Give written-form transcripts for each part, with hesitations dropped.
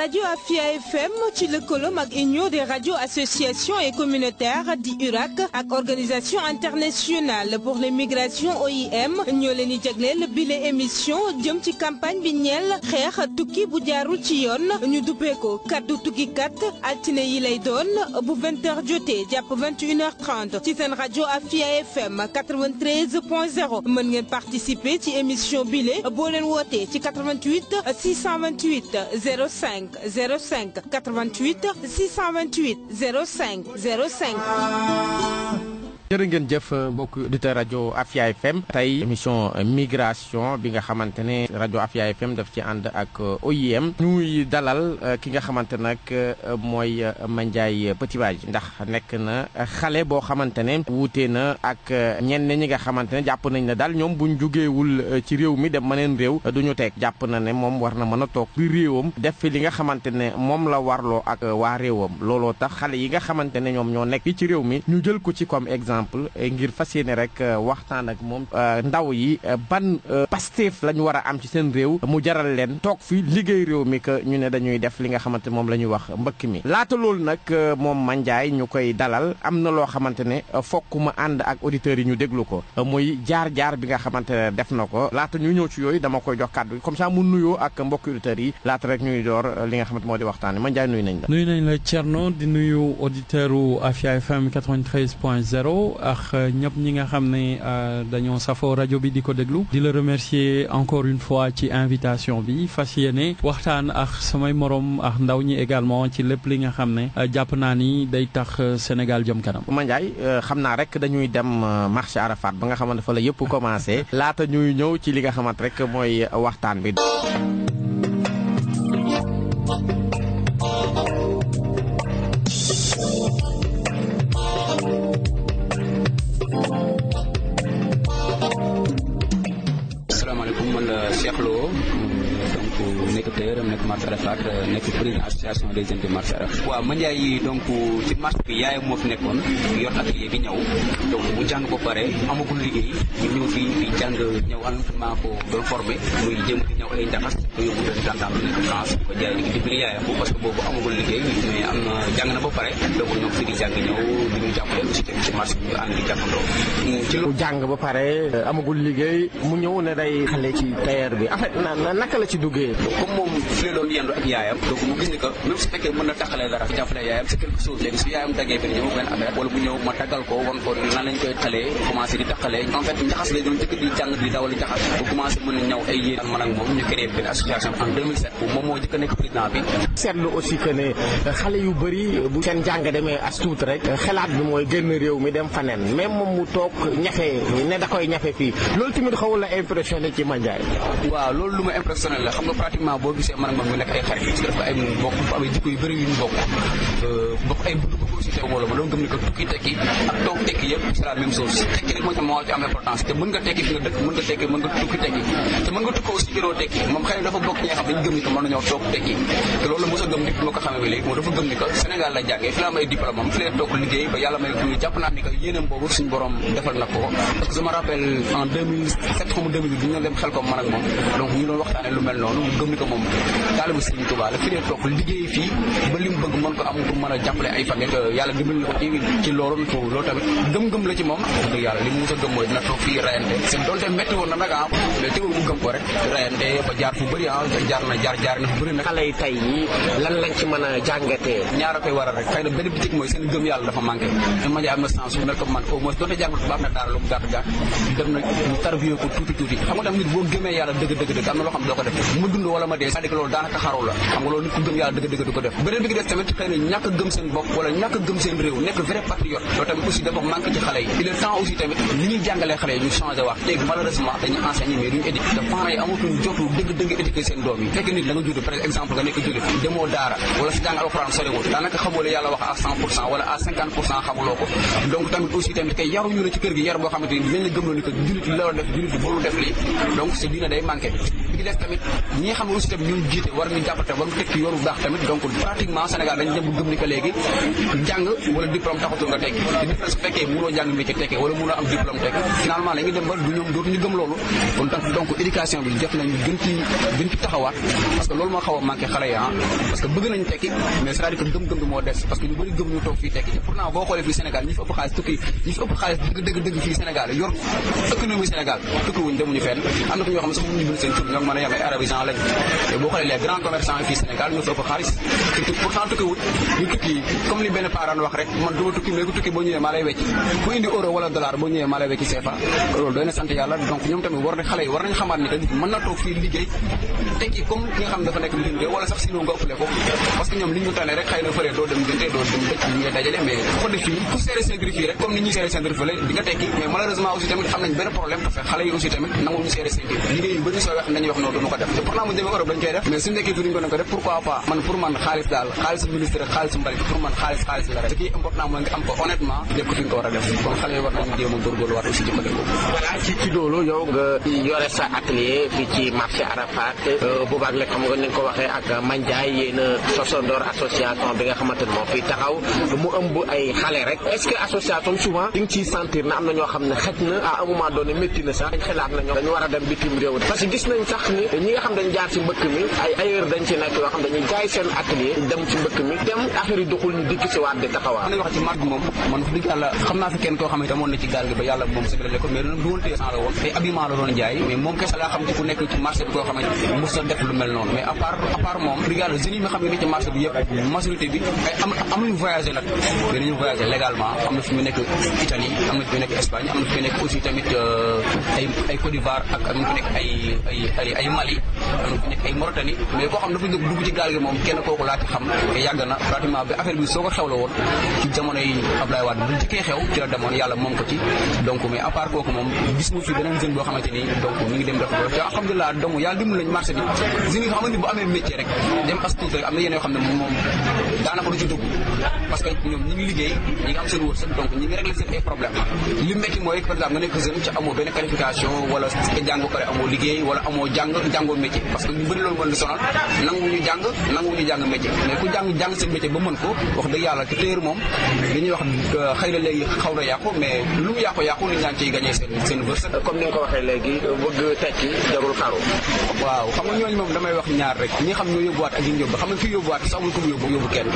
rajo Afia FM ci lëkkaloom ak union des radios associations et communautaires di URAC ak organisation internationale pour les migrations OIM ñoo leen di jagleel bile émission jëm ci campagne bi ñeel xeex tukki bu jaarul ci yoon ñu duppee ko kaddu tukkikat altine yi lay doon bu 20h jotee jàpp 21h30 ci seen rajo Afia FM 93.0 mën ngeen participer ci émission bile boo leen wootee ci 88 628 05 05 88 628 05 05. jërë ngeen jëf mbokk auditeur rajo Afia FM tey émission migration bi nga xamante ne rajo Afia FM daf ci ànd ak OIM ñuy dalal ki nga xamante nag mooy Mandiaye Petit Badji ndax nekk na xale boo xamante ne wuute na ak ñenn ñi nga xamante ne jàpp nañ ne daal ñoom buñ jugeewul ci réew mi dem mëneen réew duñu teg jàpp na ne moom war na mën a toog bi réewam def fi li nga xamante ne moom la warloo ak waa réewam looloo tax xale yi nga xamante ne ñoom ñoo nekk fii ci réew mi ñu jël ko ci comme exemple ngir fas yéene rek waxtaan ak moom ndaw yi ban Pastef la ñu war a am ci seen réew mu jaral leen toog fi liggéey réew mi que ñu ne dañuy def li nga xamante moom la ñuy wax mbëkk mi laata loolu nag moom Mandiaye ñu koy dalal am na loo xamante ne fokk ma ànd ak auditeurs yi ñu déglu ko muy jaar-jaar bi nga xamante ne def na ko laata ñu ñëw ci yooyu dama koy jox kàddu comme ça mu nuyoo ak mbokki auditeurs yi laata rek ñuy door li nga xamante moo di waxtaan Mandiaye nuyu nañ la. nuyu nañ la Thierno di nuyu auditeur u Afia FM 93.0 ak ñëpp ñi nga xam ne dañoo safoo rajo bi di ko déglu di la remercier encore une fois ci invitation bi fas yéene waxtaan ak samay morom ak ndaw ñi également ci lépp li nga xam ne jàpp naa ni day tax Sénégal jëm kanam. Mandiaye xam naa rek dañuy dem marché Arafat ba nga xamante fa la yëpp commencé laata ñuy ñëw ci li nga xamante rek mooy waxtaan bi. Cheikh Lo donc nekk tailleur nekk marché Arafat nekk président association des jeunes de marché Arafat. waaw Mandiaye donc ci marché bi yaayam moo fi nekkoon yor atelier bi ñëw donc mu jàng ko pare amagul liggéey ñu ñëw fii di jàng ñëw maa ko doon formé muy jëm di ñëw ay njaxas ko yóbbu doon jantam bi nekk France ko jaay di dimbali yaayam parce que boobu amagul liggéey mais am na jàng na ba pare donc ñoom fii di jàng ñëw di ñu jàppale aussi ci marché bi ñu ànd di jàppandoo ci lu jàng ba pare amagul liggéey mu ñëw ne day xale ci tailleur bi en fait naka la ci duggee comme moom fi la doon yendu ak yaayam donc mu gis ni que même su fekkee mën na taxalee dara jàppale yaayam c'est quelque chose léegi su yaayam daggee benn ñëw benn affaire wala bu ñëw ma taggal ko won ko nan lañ koy xalee commencé di taxalee en fait njaxas lay doon jëkk di jàng di dawal njaxas bu commencé mën a ñaw ay yéen man ak moom ñu créé benn association en 2007 moom moo jëkk nekk président bi seetlu aussi que ne xale yu bëri bu seen jàng demee as tuut rek xalaat bi mooy génn réew mi dem faneen même moom mu toog ñafe ne da koy ñafe fii loolu tamit xawul la impressionné ci Mandiaye. waaw loolu lu ma impressionné la xam nga pratiquement boo gisee man ak moom ñu nekk ay xarit parce que dafa ay bokk dafa amay jikko yu bëri yu ñu bokk ay bëgg aussi te wala ma doon gëm ni que tukki tekki ak toog tekki yëpp c'est la même chose tekki rek moo ci am importance te mën nga tekki fi nga dëkk mën nga tekki mën nga tukki tekki te mën nga tukki aussi biroo tekki moom xëy na dafa bokk ñi nga xam dañu gëm ni que mën nañoo toog tekki te loolu la mos a gëm nit moo ko xamee ba léegi moom dafa gëm ni que Sénégal la jàngee fi la am ay diplôme am fi la toog liggéey ba yàlla may ko jàpp naa ni que yéenam boobu suñu borom defal na ko parce que je me rappelle en 2007 comme 2008 bi ñu dem xel ko man ak moom donc ñu doon waxtaane lu mel noonu mu gëm ni que moom taalibu Serigne Touba la fi dee toog liggéey fii ba li mu bëgg mën ko am pour mën a jàppale ay famille yàlla dimbali na ko ci loolu tamit gëm-gëm la ci moom dëgg yàlla li mu mos a gëm mooy dina toog fii rayante c'est donte métti woon na nag mais teewul mu gëm ko rek rayante ba jaar fu bëri jaar na fu bëri nag xale yi tey yi lan lañ ci mën a jàngatee ñaara koy waral rek xëy na benn bitik mooy seen gëm yàlla dafa manqué te Mandiaye am na sens bu nekk man au moins donte jàngat baax na daara lu mu gàtt dem na ñu tarbiyo ko tuuti xam nga tam nit boo gëmee yàlla dëgg am na loo xam doo ko def mu dund wala ma dee c'est-à-dire que loolu daanaka xaru la xam nga loolu nit ku gëm yàlla dëgg du ko def beneen bi gi def tamit xëy na ñàkk a gëm seen bopp wala ñàkk a gëm seen réew nekk vrai patriote loolu tamit aussi dafa manqué ci xale yi il est temps aussi tamit ni ñuy jàngalee xale yi ñu changé wax léegi malheureusement dañuy enseigner mais duñu éduquer te parents yi amatuñ jotu dëgg éduquer seen doom yi fekk nit la nga judd par exemple nga nekk jullit demoo daara wala si jàng alxuraan soriwul daanaka xamoo la yàlla wax à 100% wala à 50% xamuloo ko donc tamit aussi tamit kay yaruñu la ci kër gi yar boo xamante ni dinañ la gëmloo ni que jullit li la def jullit bi bolu def lii donc c'est dina day manqué bi def tamit ñi nga xam ne aussi tamit ñoo jiite war ñu jàppate war ñu tekki yoonu baax tamit donc pratiquement Sénégal dañu dem gëm ni que léegi jàng wala diplôme taxatul nga tekki te nit su fekkee mënoo jàng métier tekki wala mënoo am diplôme tekki finalement dañuy dem ba du ñoom dootuñu gëm loolu kon donc éducation bi jot nañu gën ci taxawaat parce que loolu moo xaw a manqué xale yi parce que bëgg nañu tekki mais c'est-à-dire que gëm-gëm bi moo des parce que ñu bëri gëm ñu toog fii tekki pourtant boo xoolee fii Sénégal ñi fi ëpp xaalis tukki ñi fi ëpp xaalis dëgg fii Sénégal yor économie Sénégal tukki wuñ demuñu fenn am na fi ñoo xam ne sax ñu bind seen tur ñoo mën a yem ay arabisants lañ te boo xoolee les grands commerçants fii Sénégal ñoo fi ëpp xaalis pourtant tukki wuñ ñu tukki comme li benn parent wax rek man duma tukki mais ku tukki boo ñëwee maa lay wecc ku indi euro wala dollar boo ñëwee maa lay wecc CFA loolu doy na sant yàlla donc ñoom tamit xale yi war nañ xamaat ni que nit mën na toog fii liggéey tekki comme ki nga xam ne dafa nekk bitim réew wala sax sinon nga ëppale ko parce que ñoom li ñu tane rek xëy na fële doo dem gënte doo dem dëkk ñi ngay dajale mais ko def fii ku seere seen fii rek comme ni ñuy seere seen fële di nga tekki mais malheureusement aussi tamit am nañ benn problème parce que xale yi aussi tamit nangu ñu seere seen liggéey yu bëri sooy wax dañuy wax noonu duñu ko def te pourtant mu demee Europe dañ koy def mais suñu nekkee fi duñu ko ko def pourquoi pas man pour man xaalis daal xaalisu ministre rek xaalisu mbalit pour man xaalis la rek ce qui est important mooy nga am ko honnêtement def ko fi nga ko war a def kon xale yi war nañu jéem a góorgóorluwaat aussi ci côté boobu. voilà ci loolu yow nga yore sa atelier fii ci marché Arafat boobaak léegi xam nga ni nga ko waxee ak Mandiaye yéen a sosandoor association bi nga xamante ne moo fiy taxaw mu ëmb ay xale rek est-ce que association souvent di nga ciy sentir na am na ñoo xam ne xëj na à un moment donné métti na sax dañ xalaat na ñoom dañu war a dem bitim réew parce que gis nañ sax ni ñi nga xam dañ jaar ci mbëkk mi ay ailleurs dañ ci nekk yoo xam dañuy jaay seen atelier dem ci mbëkk mi dem affaire yi doxul ñu dikk ci waat di taxawaat. wax ci marque moom man wax dëgg yàlla xam naa fi kenn koo xam ne amoon na ci gaal gi ba yàlla moom sëgale ko mais dina dugal tee la woon ay habillement la doon jaay mais moom kese laa xam ci ku nekk ci marché bi koo xam ne mos na def lu mel noonu mais à part moom dëgg yàlla jeunes yi nga xam ne ni ci marché bi yëpp majorité bi ay am nañu voyagé nag dañuy voyagé légalement am na fi mu nekk Italie am na fi mu nekk Espagne am na fi mu nekk aussi tamit ay Côte d'Ivoire ak am na fi nekk ay Mali am na fi nekk ay Mauritanie mais koo xam dafa dugg ci gaal gi moom kenn kooku laa ci xam te yàgg na pratiquement bi affaire bi soo ko xew la woon ci jamono yi Abdoulaye Wade bu jëkkee xew ci la demoon yàlla moom ko ci donc mais à part kooku moom gis mu fi beneen jeune boo xamante ni donc mi ngi dem def ko te alhamdulilah donc yàlla dimbali nañ marché bi jeune yi nga xamante ni bu amee métier rek dem as tuut rek am na yeneen yoo xam ne moom daanaka du ci dugg parce que ñoom ñi ngi liggéey ñi ngi am seen wërsëg donc ñi ngi régler seen ay problème li métti mooy par exemple nga nekk jeune ci amoo benn qualification wala nga jàngoo pare amoo liggéey wala amoo jàngoo métier parce que ñu bëri loolu mën di sonal nangu ñu jàng métier mais ku jàng seen métier ba mën ko wax dëgg yàlla te téer moom dañuy wax xëy na léegi xaw na yàqu mais lu mu yàqu nit ñaa ngi ciy gagné seen wërsëg comme ni nga ko waxee léegi bëgg tekki jarul xaru waaw xam nga ñooñu moom damay wax ñaar rek ñi xam ñoo yóbbuwaat ak ñi ñu yóbbu xam nga ki yóbbuwaat sax amul ku mu yóbbu kenn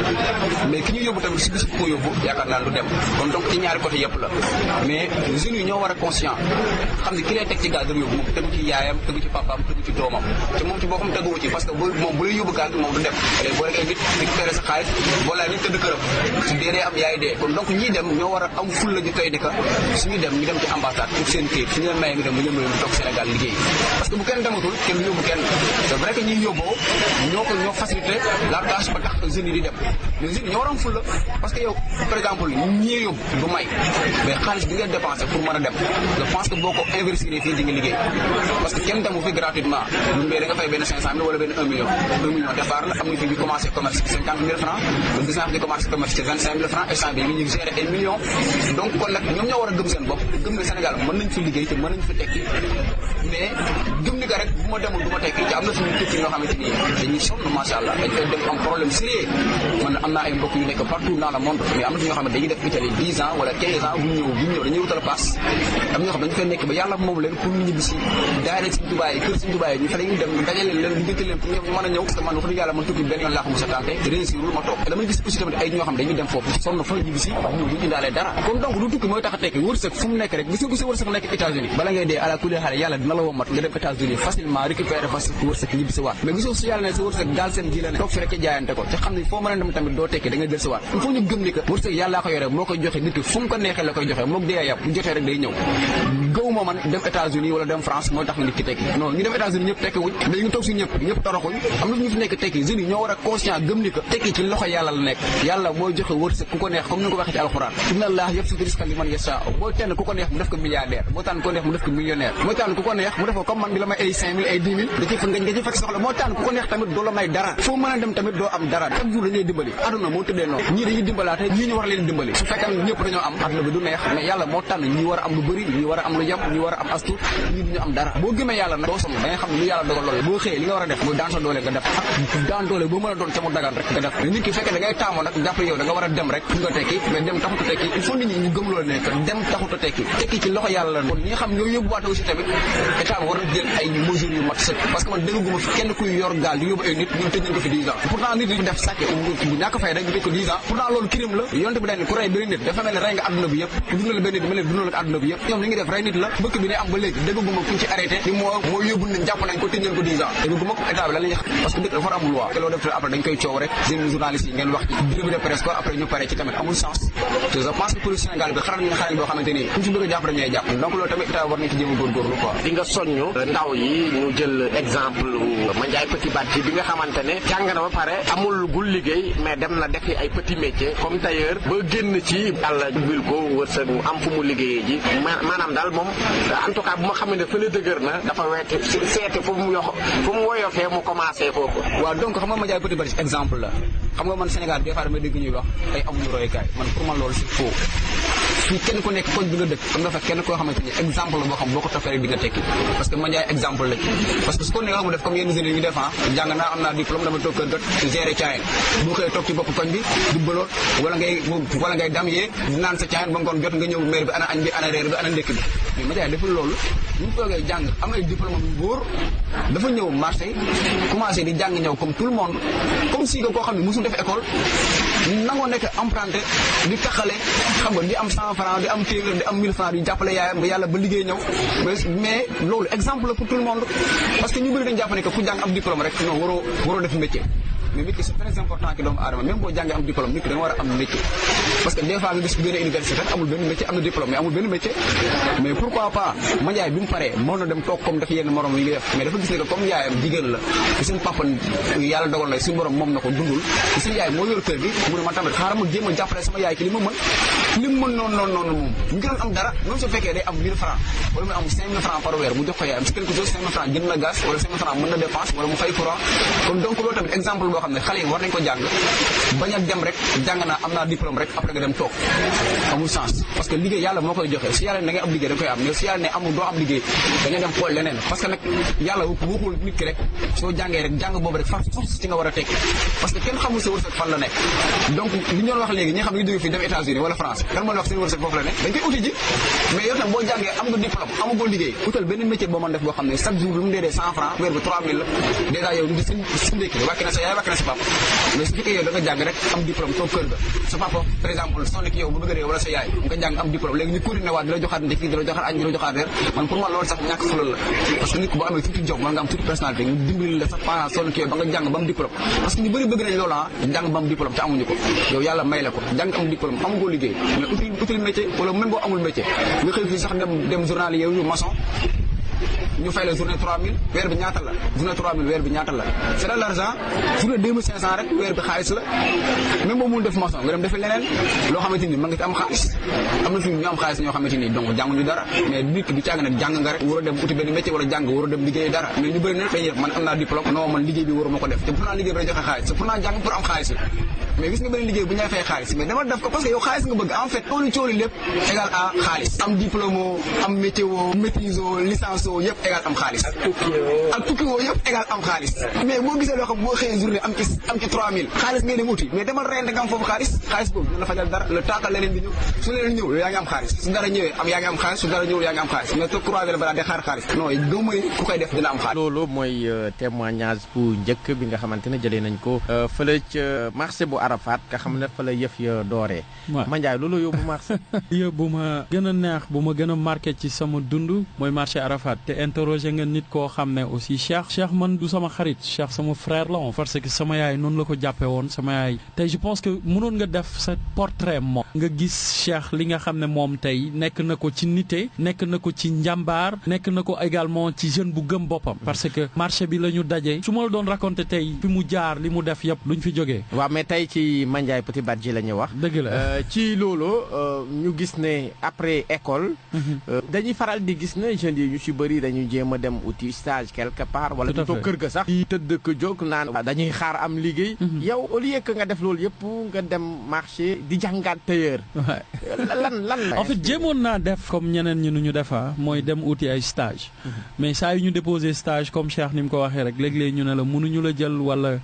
mais ki ñu yóbbu tamit si gis ko yóbbu yaakaar naa du dem kon donc ci ñaari côté yëpp la mais jeunes yi ñoo war a conscient xam ne ki lay teg ci gaal dara yóbbu moom tegu ci yaayam tegu ci papaam tegu ci doomam te moom ci boo xam teguwu ci parce que moom bu lay yóbbu gaal moom du dem léegi boo rekee nit récupéré sa xaalis boo laay nit tëdd këram su dee am yaay dee kon donc ñii dem ñoo war a am ful la ju tey di ka suñu dem ñu dem ci ambassade pour seen kayit suñu leen mayee ñu dem ba ñëw toog Sénégal liggéey parce que bu kenn dematul kenn du yóbbu kenn c'est vrai que ñuy yóbboo ñoo facilité la tâche ba tax jeunes yi di dem mais jeunes yi ñoo war a am ful la parce que yow par exemple ñii yóbbu du may mais xaalis bi nga dépensé pour mën a dem je pense que boo ko investir fii di nga liggéey parce que kenn demu fi gratuitement lu mbee da nga fay benn 500 000 wala benn 1 million départ la am nga fi ñu commencé commerce 50 000 francs ba gis naa fi di commencé commerce ci 25 000 francs instant bi ñu ngi gérer ay millions donc kon nag ñoom ñoo war a gëm seen bopp gëm ne Sénégal mën nañ fi liggéey te mën nañ fi tekki mais gëm ni que rek bu ma demul du ma tekki te am na suñu tukki ñoo xamante ni dañuy sonn macha allah dañ koy dem am problème sérieux man am naa ay mbokk yu nekk partout dans le monde mais am na ñoo xam ne dañuy def Italie 10 ans wala 15 ans bu ñëw dañuy wutal passe am ñoo xam dañu fay nekk ba yàlla moom leen pour ñu ñibbi si daara Sëñ Tuubaa yi kër Sëñ Tuubaa yi ñu fa lañuy dem ñu dajale leen diggante leen pour ñoom ñu mën a ñëw parce que man wax dëgg yàlla man tukki benn yoon laa ko mos a tenté te réussirul ma toog damay gis aussi tamit ay ñoo xam dañuy dem foofu sonn fa ñibbi si ñu duñu indaalee dara kon donc lu tukki mooy tax a tekki wërsëg fu mu nekk rek gis nga sa wërsëg nekk États-Unis bala ngay dee ala kulli xaal yàlla dina la womat nga dem États-Unis facilement récupérer fa sa wërsëg ñibbi si waat mais gisoo su yàlla ne sa wërsëg daal seen ji la ne toog fi rek jaayante ko te xam ne foo mën a dem tamit doo tekki da ngay del si waat il faut ñu gëm ni que wërsëg yàllaa ko yore moo koy joxe nit ki fu mu ko neexee la koy joxe mook dee yàpp bu jotee rek day ñëw gëwuma man dem États-Unis wala dem France mooy tax nit ki tekki non ñu dem États-Unis ñëpp tekki wuñ mais ñu toog si ñëpp toroxuñ am na ñu fi nekk tekki jeunes yi ñoo war a conscient gëm ni que tekki ci loxo yàlla la nekk yàlla mooy joxe wërsëg ku ko neex comme ni nga ko waxee ci alxuraan inna allah yabsutu rizqa liman yashaa boo tànn ku ko neex mu def ko milliardaire boo tànn ku ko neex mu def ko millionnaire moo tànn ku ko neex mu def ko comme man bi la may ay 5000 ay 10 000 nga ci fekk soxla moo tànn ku ko neex tamit doo la may dara foo mën a dem tamit doo am dara chaque jour dañuy dimbali aduna moo tëddee noonu ñii dañuy dimbalaate ñii ñu war leen dimbali su fekkee ñëpp dañoo am aduna bi du neex mais yàlla moo tànn ñi war a am lu bëri ñi war a am lu yem ñi war a am astu ñi duñu am dara boo gëmee yàlla nag doo sonn da nga xam ne lu yàlla dogal loolu boo xëyee li nga war a def mooy daan sa doole nga def ak daan doole boo mën a doon ca mu dagan rek nga def mais nit ki fekkee da ngay taamu nag jàpp yow da nga war a dem rek fu nga tekki mais dem taxut a tekki il faut nit ñi ñu gëm loolu nekk dem taxut a tekki ci loxo yàlla la kon ñi nga xam ñoo yóbbuwaate aussi tamit état war na jël ay mesures yu mat sëkk parce que man dégguma fi kenn kuy yor gaal di yóbbu ay nit ñun tëj nañ ko fi 10 ans pourtant nit ñi def sàcc bu ñàkk fay rek ñu tëj ko 10 ans pourtant loolu crime la yonte bi dañ ne ku rey benn nit dafa mel ne rey nga àdduna bi yëpp ku dundal benn nit mel ne dundal nga àdduna bi yëpp ñoom li ngi def rey nit la bëkk bi ne am ba léegi dégguma kuñ ci arrêté ni moo yóbbu nañ jàpp nañ ko tëj nañ ko 10 ans dégguma ko état bi la lañuy parce que dëkk dafa am loi te loolu def après dañ koy coow rek seen journalistes yi ngeen wax ci revue de presse ko après ñu pare ci tamit amul sens te je pense que police Sénégal bi xaral ñu xaral boo xamante ni kuñ ci bëgg a jàpp dañuy jàpp donc loolu tamit état war nañ ci jéem a góorgóorlu quoi di nga soññu ndaw yi ñu jël exemple Mandiaye Petit Badji bi nga xamante ne jàng na ba pare amul gul liggéey mais dem na defi ay petit métier comme tailleur ba génn ci yàlla bil ko wërsëg mu am fu mu liggéeyee ji maanaam daal moom en tout cas bu ma xam ne fële dëgër na dafa weete seete fu mu woyofee mu commencé foofu waaw donc xam nga Mandiaye Petit Badji exemple la xam nga man Sénégal des fois damay dégg ñuy wax ay amuñu royukaay man pour man loolu c'est faux fii kenn ku nekk koñ bi nga dëkk am nga fa kenn koo xamante ni exemple la boo xam boo ko toppee rek di nga tekki parce que Mandiaye exemple la parce que su ko ne nga mu def comme yenn jeunes yi ñu def jàng naa am naa diplôme dama toog kër gat gérer caayin boo xëyee toog ci bopp koñ bi di bëloot wala ngay dam yee naan sa caayin ba ngoon jot nga ñëw maire bi ana añ bi ana reer bi ana ndékk bi mais Mandiaye deful loolu ñu mu toogee jàng am ay diplôme yu wóor dafa ñëw marché commencé di jàng ñëw comme tout le monde comme si koo xam ne mosul def école nangoo nekk emprunté di taxale xam nga di am 100 francs di am téeméer di am 1000 francs di jàppale yaayam ba yàlla ba liggéey ñëw mais loolu exemple la pour tout le monde parce que ñu bëri dañu jàpp ne que ku jàng am diplôme rek non waroo def métier mais métier c'est très important ci doomu aadama même boo jàngee am diplôme nit ki da nga war a am métier parce que des fois nga gis ku génne université amul benn métier am na diplôme mais amul benn métier mais pourquoi pas Mandiaye bi mu paree mën na dem toog comme def yenn morom yi ngi def mais dafa gis ne que comme yaayam jigéen la te seen papa yàlla dogal na suñu borom moom na ko dundul te seen yaay moo yor kër gi mu ne man tamit xaaral ma jéem a jàppale sama yaay ci li ma mën noonu moom ñu ngi doon am dara même su fekkee day am 1000 francs wala mu am 5000 francs par weer mu jox ko yaayam si quelque chose 5000 francs jënd na gaz wala 5000 francs mën na dépense wala mu fay courant kon donc loolu tamit exemple boo xam ne xale yi war nañ ko jàng bañ a dem rek jàng naa am naa diplôme rek après nga dem toog amul sens parce que liggéey yàlla moo koy joxe si yàlla ne da ngay am liggéey da koy am mais si yàlla ne amul doo am liggéey da ngay dem xool leneen parce que nag yàlla waxul nit ki rek soo jàngee rek jàng boobu rek force ci nga war a tekki parce que kenn xamul sa wërsëg fan la nekk donc li ñu doon wax léegi ñi xam ne ñu jóge fii dem États-Unis wala France kan moo wax seen wërsëg foofu la nekk dañ koy uti ji mais yow tam boo jàngee am nga diplôme amagoo liggéey utal benn métier boo mën def boo xam ne chaque jour lu mu dee 100 francs weer bi 3000 la dèjà yow di si ndékki wàcc na sa yaay wàcc na sa papa mais su fekkee yow da nga jàng rek am diplôme toog kër ga sa papa par exemple soo nekk yow bu bëgg a réew wala sa yaay nga jàng am diplôme léegi ñu continué waat di la joxaat ndékki di la joxaat añ di la joxaat reer man pour man loolu sax ñàkk fulal la parce que nit ku boo amee tuuti job man nga am tuuti personnalité ñu dimbali la sax pendant soo nekk yow ba nga jàng ba am diplôme parce que ñu bëri bëgg nañ loolu jàng ba am diplôme te amuñu ko yow yàlla may la ko jàng am diplôme amugoo liggéey mais util métier wala même boo amul métier nga xëy fii sax dem journal yow yu maçon ñu fay la journée 3000 weer bi ñaata la journée 3000 weer bi ñaata la c'est de l'argent journée 2500 rek weer bi xaalis la même boo mun def maçon nga dem defi leneen loo xamante ni ma nga ci am xaalis am na fi ñu am xaalis ñoo xamante ni donc jànguñu dara mais nit ki du càgg nag jàng nga rek war a dem uti benn métier wala jàng war a dem liggéey dara mais ñu bëri na dañuy man am naa diplôme non man liggéey bi waruma ko def te pourtant liggéey bi day joxe xaalis te pourtant jàng pour am xaalis la mais gis nga benn liggéey bu ñu lay fay xaalis mais dama def ko parce que yow xaalis nga bëgg en fait cooli lépp égal à xaalis am diplôme am métier maîtrise licence yëpp égal am xaalis ak tukki woo yëpp égal am xaalis mais boo gisee loo xam boo xëyee journée am ci 3000 xaalis ngay dem uti mais demal reyante nga am foofu xaalis boobu dina la fajal dara le temps que leneen di ñëw su leneen ñëw yaa ngi am xaalis su dara ñëwee yaa ngi am xaalis su dara ñëwul yaa ngi am xaalis mais toog croiser la balaa di xaar xaalis non doo mooy ku koy def dina am xaalis. loolu mooy témoignage bu njëkk bi nga xamante ne jëlee nañ ko fële ca marché bu Arafat nga xam ne fa la yëf ya dooree. Mandiaye loolu yóbbu marché. yëpp bu ma gën a neex bu ma gën a marqué ci sama dund mooy marché Arafat te interroger nga nit koo xam ne aussi Cheikh man du sama xarit Cheikh sama frère la parce que sama yaay noonu la ko jàppee woon sama yaay tey je pense que mënoon nga def sa portrait moom nga gis Cheikh li nga xam ne moom tey nekk na ko ci nité nekk na ko ci njàmbaar nekk na ko également ci jeune bu gëm boppam parce que marché bi la ñu daje su ma la doon raconter tey fi mu jaar li mu def yëpp luñ fi jógee. waaw mais tey ci Mandiaye Petit Badji la ñu wax. dëgg la ci loolu ñu gis ne après école. dañuy faral di gis ne jeunes yi ñu ci bëri dañuy jéem a dem uti stage quelque part. wala ñu toog kër ga sax. di tëdd ko jóg naan dañuy xaar am liggéey. yow au lieu que nga def loolu yëpp nga dem marché di jàngaat tailleur. lan la. en fait jéemoon naa def comme ñeneen ñi nu ñu defa mooy dem uti ay stage mais saa yu ñu déposé stage comme Cheikh ni mu ko waxee rek léeg-léeg ñu ne la mënuñu la jël wala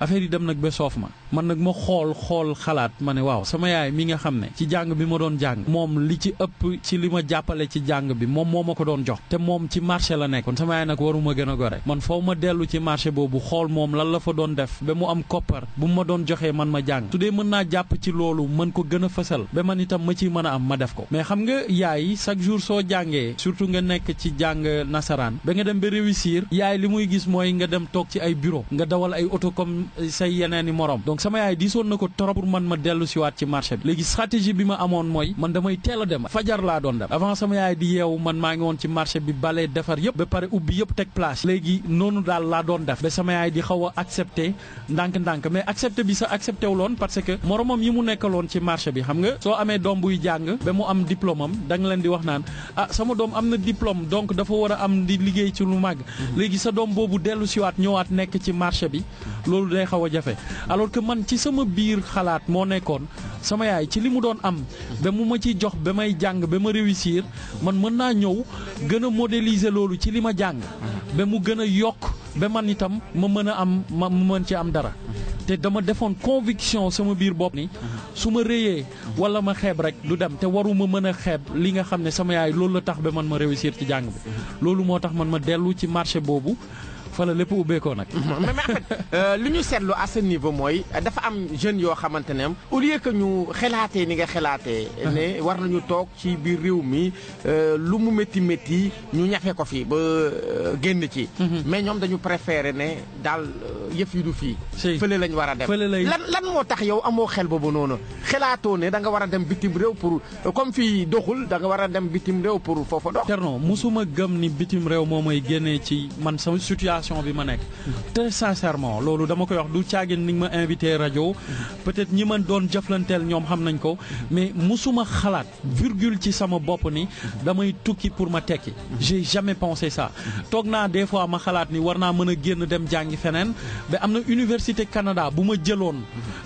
affaire yi dem nag ba soof ma man nag ma xool xalaat ma ne waaw sama yaay mi nga xam ne ci jàng bi ma doon jàng moom li ci ëpp ci li ma jàppale ci jàng bi moom moo ma ko doon jox te moom ci marché la nekk kon sama yaay nag waruma gën a gore man foo ma dellu ci marché boobu xool moom lan la fa doon def ba mu am koppar bu ma doon joxee man ma jàng su dee mën naa jàpp ci loolu mën ko gën a fësal ba man itam ma ciy mën a am ma def ko mais xam nga yaay chaque jour soo jàngee surtout nga nekk ci jàng nasaraan ba nga dem ba réussir yaay li muy gis mooy nga dem toog ci ay bureau nga dawal ay auto comme say yeneen i morom donc sama yaay diisoon na ko trop pour man ma dellu siwaat ci marché bi léegi stratégie bi ma amoon mooy man damay teel a dem fajar laa doon dem avant sama yaay di yeewu man maa ngi woon ci marché bi bale defar yëpp ba pare ubbi yëpp teg place léegi noonu daal laa doon def ba sama yaay di xaw a accepté ndànk-ndànk mais accepté bi sax accepté wuloon parce que moromam yi mu nekkaloon ci marché bi xam nga soo amee doom buy jàng ba mu am diplôme am da nga leen di wax naan sama doom am na diplôme donc dafa war a am di liggéey ci lu màgg léegi sa doom boobu dellu siwaat ñëwaat nekk ci marché bi loolu day xaw a jafe alors que man ci sama biir xalaat moo nekkoon sama yaay ci li mu doon am ba mu ma ci jox ba may jàng ba ma réussir man mën naa ñëw gën a modéliser loolu ci li ma jàng ba mu gën a yokk ba man itam ma mën a am ma mën ci am dara te dama defoon conviction sama biir bopp ni su ma réyee wala ma xeeb rek du dem te waruma mën a xeeb li nga xam ne sama yaay loolu la tax ba man ma réussir ci jàng bi loolu moo tax man ma dellu ci marché boobu fa la lépp ubbeekoo nag. mais en fait li ñu seetlu à ce niveau mooy dafa am jeunes yoo xamante ne au lieu que ñu xelaatee ni nga xelaatee. ne war nañu toog ci biir réew mi lu mu métti métti ñu ñafe ko fi ba génn ci. mais ñoom dañu préféré ne daal yëf yi du fii. fële lañ war a dem lan moo tax yow amoo xel boobu noonu xelaatoo ne da nga war a dem bitim réew pour comme fii doxul da nga war a dem bitim réew pour foofa dox. Thierno musuma gëm ni bitim réew moo may génnee ci man sama situation bi ma nekk très sincèrement loolu dama koy wax du caagin ni nga ma invité rajo peut-être ñi ma doon jëflanteel ñoom xam nañ ko mais musuma xalaat virgule ci sama bopp ni damay tukki pour ma tekki j'ai jamais pensé ça toog naa des fois ma xalaat ni war naa mën a génn dem jàngi feneen ba am na université Canada bu ma jëloon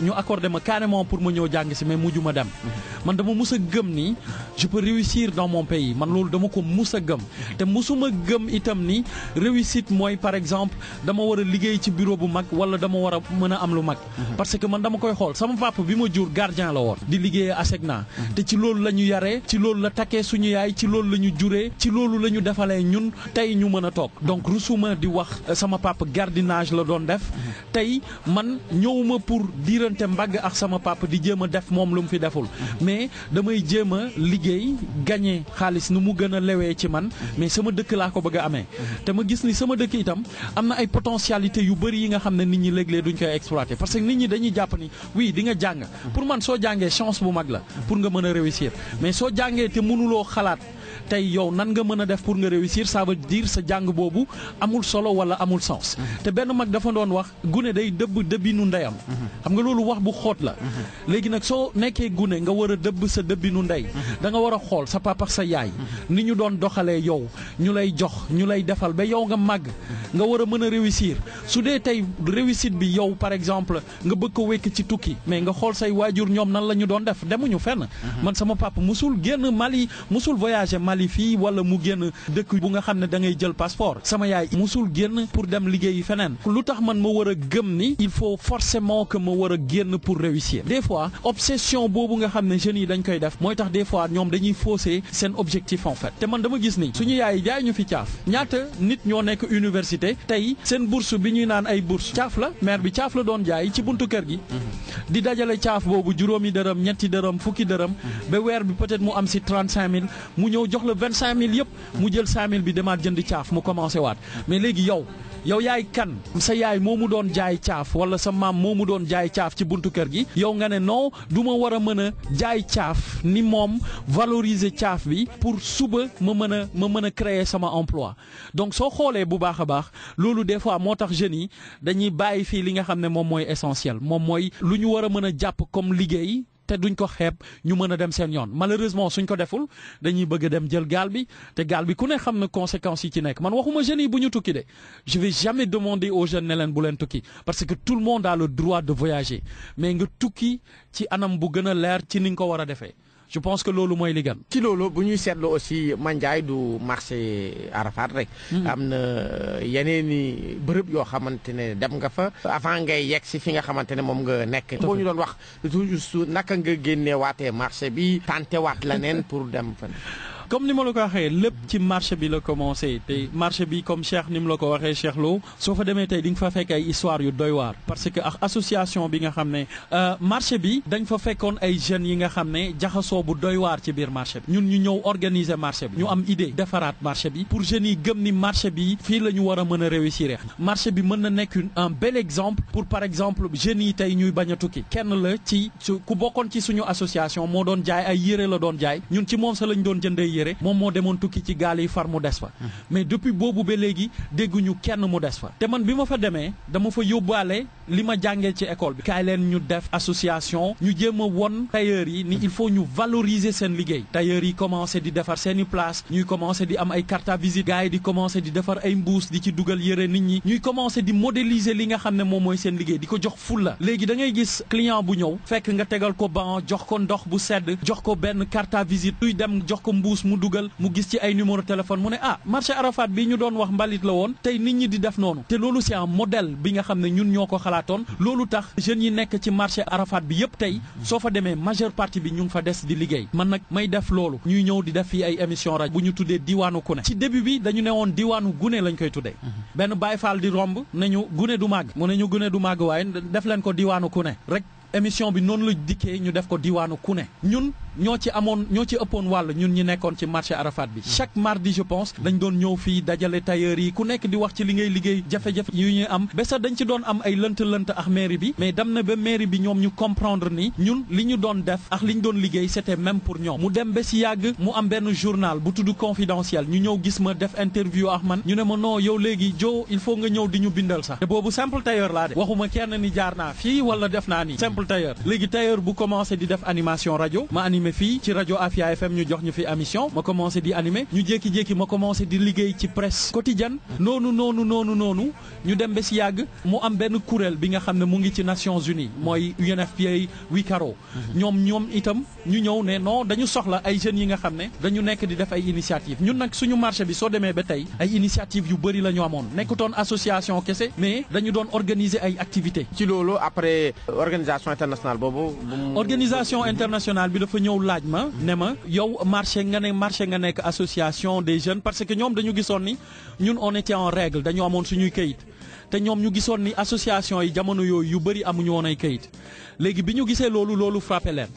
ñu accordé ma carrément pour ma ñëw jàng si mais mujj ma dem man dama mus a gëm ni je peux réussir dans mon pays man loolu dama ko mus a gëm te musuma gëm itam ni réussite mooy par exemple dama war a liggéey ci bureau bu mag wala dama war a mën a am lu mag parce que man dama koy xool sama papa bi ma jur gardien la woon di liggéey ASECNA te ci loolu la ñu yaree ci loolu la takkee suñu yaay ci loolu la ñu juree ci loolu la ñu defalee ñun tey ñu mën a toog donc rusuma di wax sama papa gardiennage la doon def tey man ñëwuma pour diirante mbagg ak sama papa di jéem a def moom lu mu fi deful mais damay jéem a liggéey gagné xaalis nu mu gën a lewee ci man mais sama dëkk laa ko bëgg a amee te ma gis ni sama dëkk itam am na ay potentialité yu bëri yi nga xam ne nit ñi léeg-léeg duñ koy exploiter parce que nit ñi dañuy jàpp ni oui di nga jàng pour man soo jàngee chance bu mag la pour nga mën a réussir mais soo jàngee te mënuloo xalaat tey yow nan nga mën a def pour nga réussir ça veut dire sa jàng boobu amul solo wala amul sens te benn mag dafa doon wax gune day dëbb dëbbinu ndeyam xam nga loolu wax bu xóot la léegi nag soo nekkee gune nga war a dëbb sa dëbbinu ndey da nga war a xool sa papa ak sa yaay ni ñu doon doxalee yow ñu lay jox ñu lay defal ba yow nga màgg nga war a mën a réussir su dee tey réussite bi yow par exemple nga bëgg ko wekk ci tukki mais nga xool say waajur ñoom nan la ñu doon def demuñu fenn man sama papa musul génn Mali musul voyager Mali fii wala mu génn dëkk bu nga xam ne da ngay jël passeport sama yaay musul génn pour dem liggéeyi feneen lu tax man ma war a gëm ni il faut forcément que ma war a génn pour réussir des fois obsession boobu nga xam ne jeunes yi dañ koy def mooy tax des fois ñoom dañuy fausser seen objectif en fait te man dama gis ni suñu yaay jaay ñu fi caaf ñaata nit ñoo nekk université tey seen bourse bi ñuy naan ay bourse caaf la maire bi caaf la doon jaay ci buntu kër gi di dajale caaf boobu juróomi dërëm ñetti dërëm fukki dërëm ba weer bi peut-être mu am si 35 000 mu ñëw jox la 25 000 yëpp mu jël 5 000 bi demaat jënd caaf mu commencé waat mais léegi yow yow yaay kan sa yaay moomu doon jaay caaf wala sa maam moomu doon jaay caaf ci buntu kër gi yow nga ne non du ma war a mën a jaay caaf ni moom valoriser caaf bi pour suba ma mën a créer sama emploi donc soo xoolee bu baax a baax loolu des fois moo tax jeunes yi dañuy bàyyi fii li nga xam ne moom mooy essentiel moom mooy lu ñu war a mën a jàpp comme liggéey te duñ ko xeeb ñu mën a dem seen yoon malheureusement suñ ko deful dañuy bëgg a dem jël gaal bi te gaal bi ku ne xam na conséquences yi ci nekk man waxuma jeunes yi bu ñu tukki de je vais jamais demander aux jeunes ne leen bu leen tukki parce que tout le monde a le droit de voyager mais nga tukki ci anam bu gën a leer ci ni nga ko war a defee je pense que loolu mooy li gën. ci loolu bu ñuy seetlu aussi Mandiaye du marché Arafat rek. am na yeneen i bërëb yoo xamante ne dem nga fa. avant ngay yegg si fi nga xamante ne moom nga nekk. boo ñu doon wax toujours naka nga génne waatee marché bi tante waat la neen pour dem fan. comme ni ma la ko waxee lépp ci marché bi la commencé te marché bi comme Cheikh ni mu la ko waxee Cheikh Lo soo fa demee tey di nga fa fekk ay histoire yu doy waar parce que ak association bi nga xam ne marché bi dañ fa fekkoon ay jeunes yi nga xam ne jaxasoo bu doy waar ci biir marché bi ñun ñu ñëw organiser marché bi ñu am idée defaraat marché bi pour jeunes yi gëm ni marché bi fii la ñu war a mën a réussir marché bi mën na nekk un bel exemple pour par exemple jeunes yi tey ñuy bañ a tukki kenn la ci ku bokkoon ci suñu association moo doon jaay ay yére la doon jaay ñun ci moom sa lañ doon jëndee moom moo demoon tukki ci gaal yi far mu des fa mais depuis boobu ba léegi dégguñu kenn mu des fa te man bi ma fa demee dama fa yóbbaale li ma jàngee ci école bi kaay leen ñu def association ñu jéem a won tailleurs yi ni il faut ñu valoriser seen liggéey tailleurs yi commencé di defar seeni place ñuy commencé di am ay carte à visite gars yi di commencé di defar ay mbuus di ci dugal yëre nit ñi ñuy commencé di modéliser li nga xam ne moom mooy seen liggéey di ko jox fulla léegi da ngay gis client bu ñëw fekk nga tegal ko ban jox ko ndox bu sedd jox ko benn carte à visite luy dem jox ko mbuus mu dugal mu gis ci ay numéro téléphone mu ne marché Arafat bi ñu doon wax mbalit la woon tey nit ñi di def noonu te loolu c'est un modèle bi nga xam ne ñun ñoo ko xalaatoon loolu tax jeunes yi nekk ci marché Arafat bi yëpp tey soo fa demee majeure partie bi ñu ngi fa des di liggéey man nag may def loolu ñuy ñëw di def fii ay émission rajo bu ñu tuddee diwaanu Kune ci début bi dañu ne woon diwaanu Gune lañ koy tuddee benn Baye Fall di romb nañu Gune du màgg mu ne ñu Gune du màgg waaye def leen ko diwaanu Kune rek émission bi noonu la dikkee ñu def ko diwaanu Kune ñun ñoo ci ëppoon wàll ñun ñi nekkoon ci marché Arafat bi chaque mardi je pense dañ doon ñëw fii dajale tailleur yi ku nekk di wax ci li ngay liggéey jafe-jafe yu ñuy am ba sax dañ ci doon am ay lënt ak mairie bi mais dem na ba mairie bi ñoom ñu comprendre ni ñun li ñu doon def ak li ñu doon liggéey c'était même pour ñoom mu dem ba si yàgg mu am benn journal bu tudd confidentiel ñu ñëw gis ma def interview ak man ñu ne ma non yow léegi Jo il faut nga ñëw di ñu bindal sax te boobu simple tailleur laa de waxuma kenn ni jaar naa fii wala def naa ni simple tailleur léegi tailleur bu commencé di def animation rajo ma animé fii ci rajo Afia FM ñu jox ñu fi émission ma commencé di animé ñu jékki-jékki ma commencé di liggéey ci presse quotidienne noonu ñu dem ba si yàgg mu am benn kuréel bi nga xam ne mu ngi ci Nations Unies mooy UNFPA Wikaro ñoom itam ñu ñëw ne non dañu soxla ay jeunes yi nga xam ne dañu nekk di def ay initiative ñun nag suñu marché bi soo demee ba tey ay initiative yu bëri la ñu amoon nekkutoon association kese mais dañu doon organiser ay activités. ci loolu après organisation internationale boobu. organisation internationale bi dafa ñëw laaj ma ne ma yow marché nga nekk association des jeunes parce que ñoom dañu gisoon ni ñun on était en règle dañu amoon suñuy këyit te ñoom ñu gisoon ni association yi jamono yooyu yu bëri amuñu woon ay këyit léegi bi ñu gisee loolu frappé leen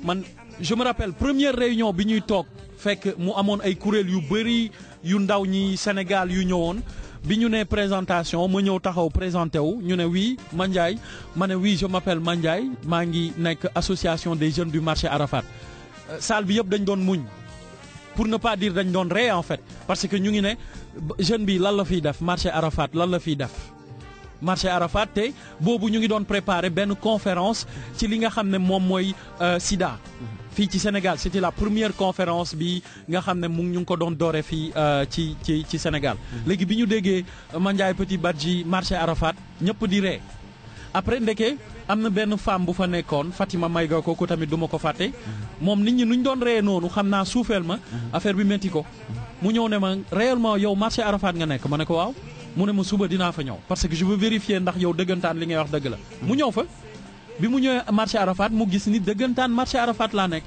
man je me rappelle première réunion bi ñuy toog fekk mu amoon ay kuréel yu bëri yu ndaw ñi Sénégal yu ñëwoon bi ñu ne présentation ma ñëw taxaw présenté wu ñu ne oui Mandiaye ma ne oui je m'appelle Mandiaye maa ngi nekk association des jeunes du marché Arafat salle bi yëpp dañ doon muñ pour ne pas dire dañ doon ree en fait parce que ñu ngi ne jeune bi lan la fiy def marché Arafat lan la fiy def marché Arafat te boobu ñu ngi doon préparer benn conférence ci li nga xam ne moom mooy Sida fii ci Sénégal c'était la première conférence bi nga xam ne ñu ngi ko doon doore fii ci Sénégal léegi bi ñu déggee Mandiaye Petit Badji marché Arafat ñëpp di ree après ndeke am na benn femme bu fa nekkoon Fatima Mayga kooku tamit du ma ko fàtte moom nit ñi nuñ doon ree noonu xam naa suufeel ma affaire bi métti ko mu ñëw ne ma réellement yow marché Arafat nga nekk ma ne ko waaw mu ne ma suba dinaa fa ñëw parce que je veux vérifier ndax yow dëggantaan li ngay wax dëgg la mu ñëw fa bi mu ñëwee marché Arafat mu gis ni dëggantaan marché Arafat laa nekk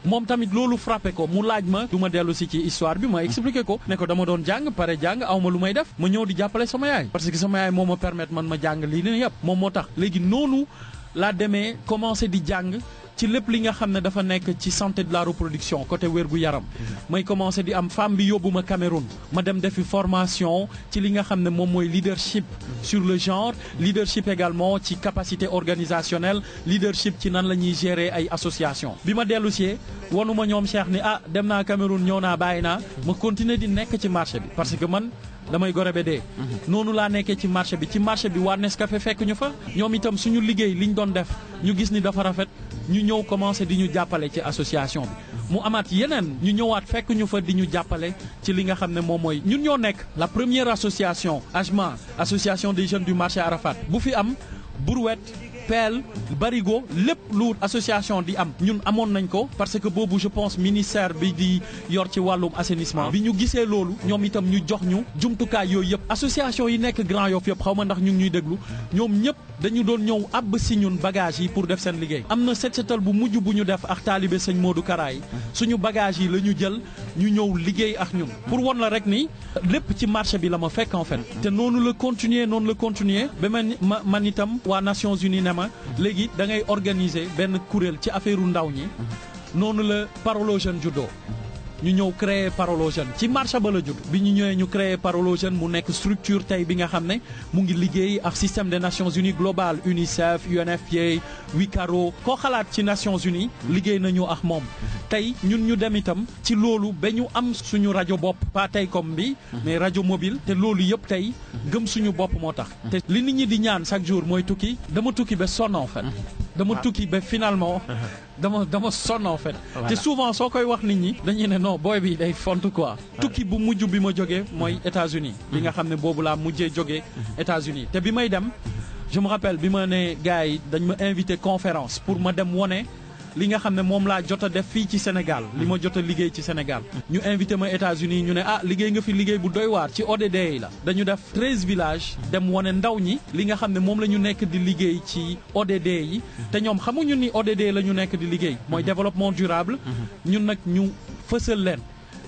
moom tamit loolu frappé ko mu laaj ma du ma dellu si ci histoire bi ma expliqué ko ne ko dama doon jàng pare jàng aw ma lu may def ma ñëw di jàppale sama yaay parce que sama yaay moo ma permettre man ma jàng lii ne yëpp moom moo tax léegi noonu laa demee commencé di jàng ci lépp li nga xam ne dafa nekk ci santé de la reproduction côté wérgu yaram may commencé di am femme bi yóbbu ma Cameroun ma dem defi formation ci li nga xam ne moom mooy leadership sur le genre leadership également ci capacité organisationnelle leadership ci nan la ñuy gérer ay association bi ma dellu see wanuma ñoom Cheikh ni dem naa Cameroun ñëw naa bàyyi naa ma continuer di nekk ci marché bi parce que man damay gore be dee noonu laa nekkee ci marché bi waa Nescafé fekk ñu fa ñoom itam suñu liggéey liñ doon def ñu gis ni dafa rafet ñu ñëw commencé di ñu jàppale ci association bi mu amaat yeneen ñu ñëwaat fekk ñu fa di ñu jàppale ci li nga xam ne moom mooy ñun ñoo nekk la première association AJMA association des jeunes du marché Arafat bu fi am brouette pelle barigo lépp lu association di am ñun amoon nañ ko parce que boobu je pense ministère bi di yor ci wàllum assainissement bi ñu gisee loolu ñoom itam ñu jox ñu jumtukaay yooyu yëpp association yi nekk Grand Yoff yëpp xaw ma ndax ñu ngi ñuy déglu ñoom ñëpp dañu doon ñëw àbb si ñun bagage yi pour def seen liggéey am na set setal bu mujj bu ñu def ak taalibe sëñ Modou Karaay suñu bagage yi la ñu jël ñu ñëw liggéey ak ñun pour won la rek ni lépp ci marché bi la ma fekk en fait te noonu la continuer ba man itam waa Nations Unies ne ma léegi da ngay organiser benn kuréel ci affaire u ndaw ñi noonu la Parole aux Jeunes juddoo ñu ñëw créer Parole aux Jeunes ci marché ba la judd bi ñu ñëwee ñu créer Parole aux Jeunes mu nekk structure tey bi nga xam ne mu ngi liggéey ak système des Nations Unies global UNICEF UNFPA Wicaro koo xalaat ci Nations Unies liggéey nañu ak moom tey ñun ñu dem itam ci loolu ba ñu am suñu rajo bopp pas tey comme bi mais rajo mobile te loolu yëpp tey gëm suñu bopp moo tax te li nit ñi di ñaan chaque jour mooy tukki dama tukki ba sonn en fait dama tukki ba finalement dama sonn en fait te souvent soo koy wax nit ñi dañuy ne non booy bi day font quoi tukki bu mujj bi ma jógee mooy États-Unis bi nga xam ne boobu laa mujjee jógee États-Unis te bi may dem je me rappelle bi ma ne gars yi dañ ma invité conférence pour ma dem wone li nga xam ne moom laa jot a def fii ci Sénégal li ma jot a liggéey ci Sénégal ñu invité ma États-Unis ñu ne liggéey nga fi liggéey bu doy waar ci ODD yi la dañu def 13 villages dem wane ndaw ñi li nga xam ne moom la ñu nekk di liggéey ci ODD yi te ñoom xamuñu ni ODD la ñu nekk di liggéey mooy développement durable ñun nag ñu fësal leen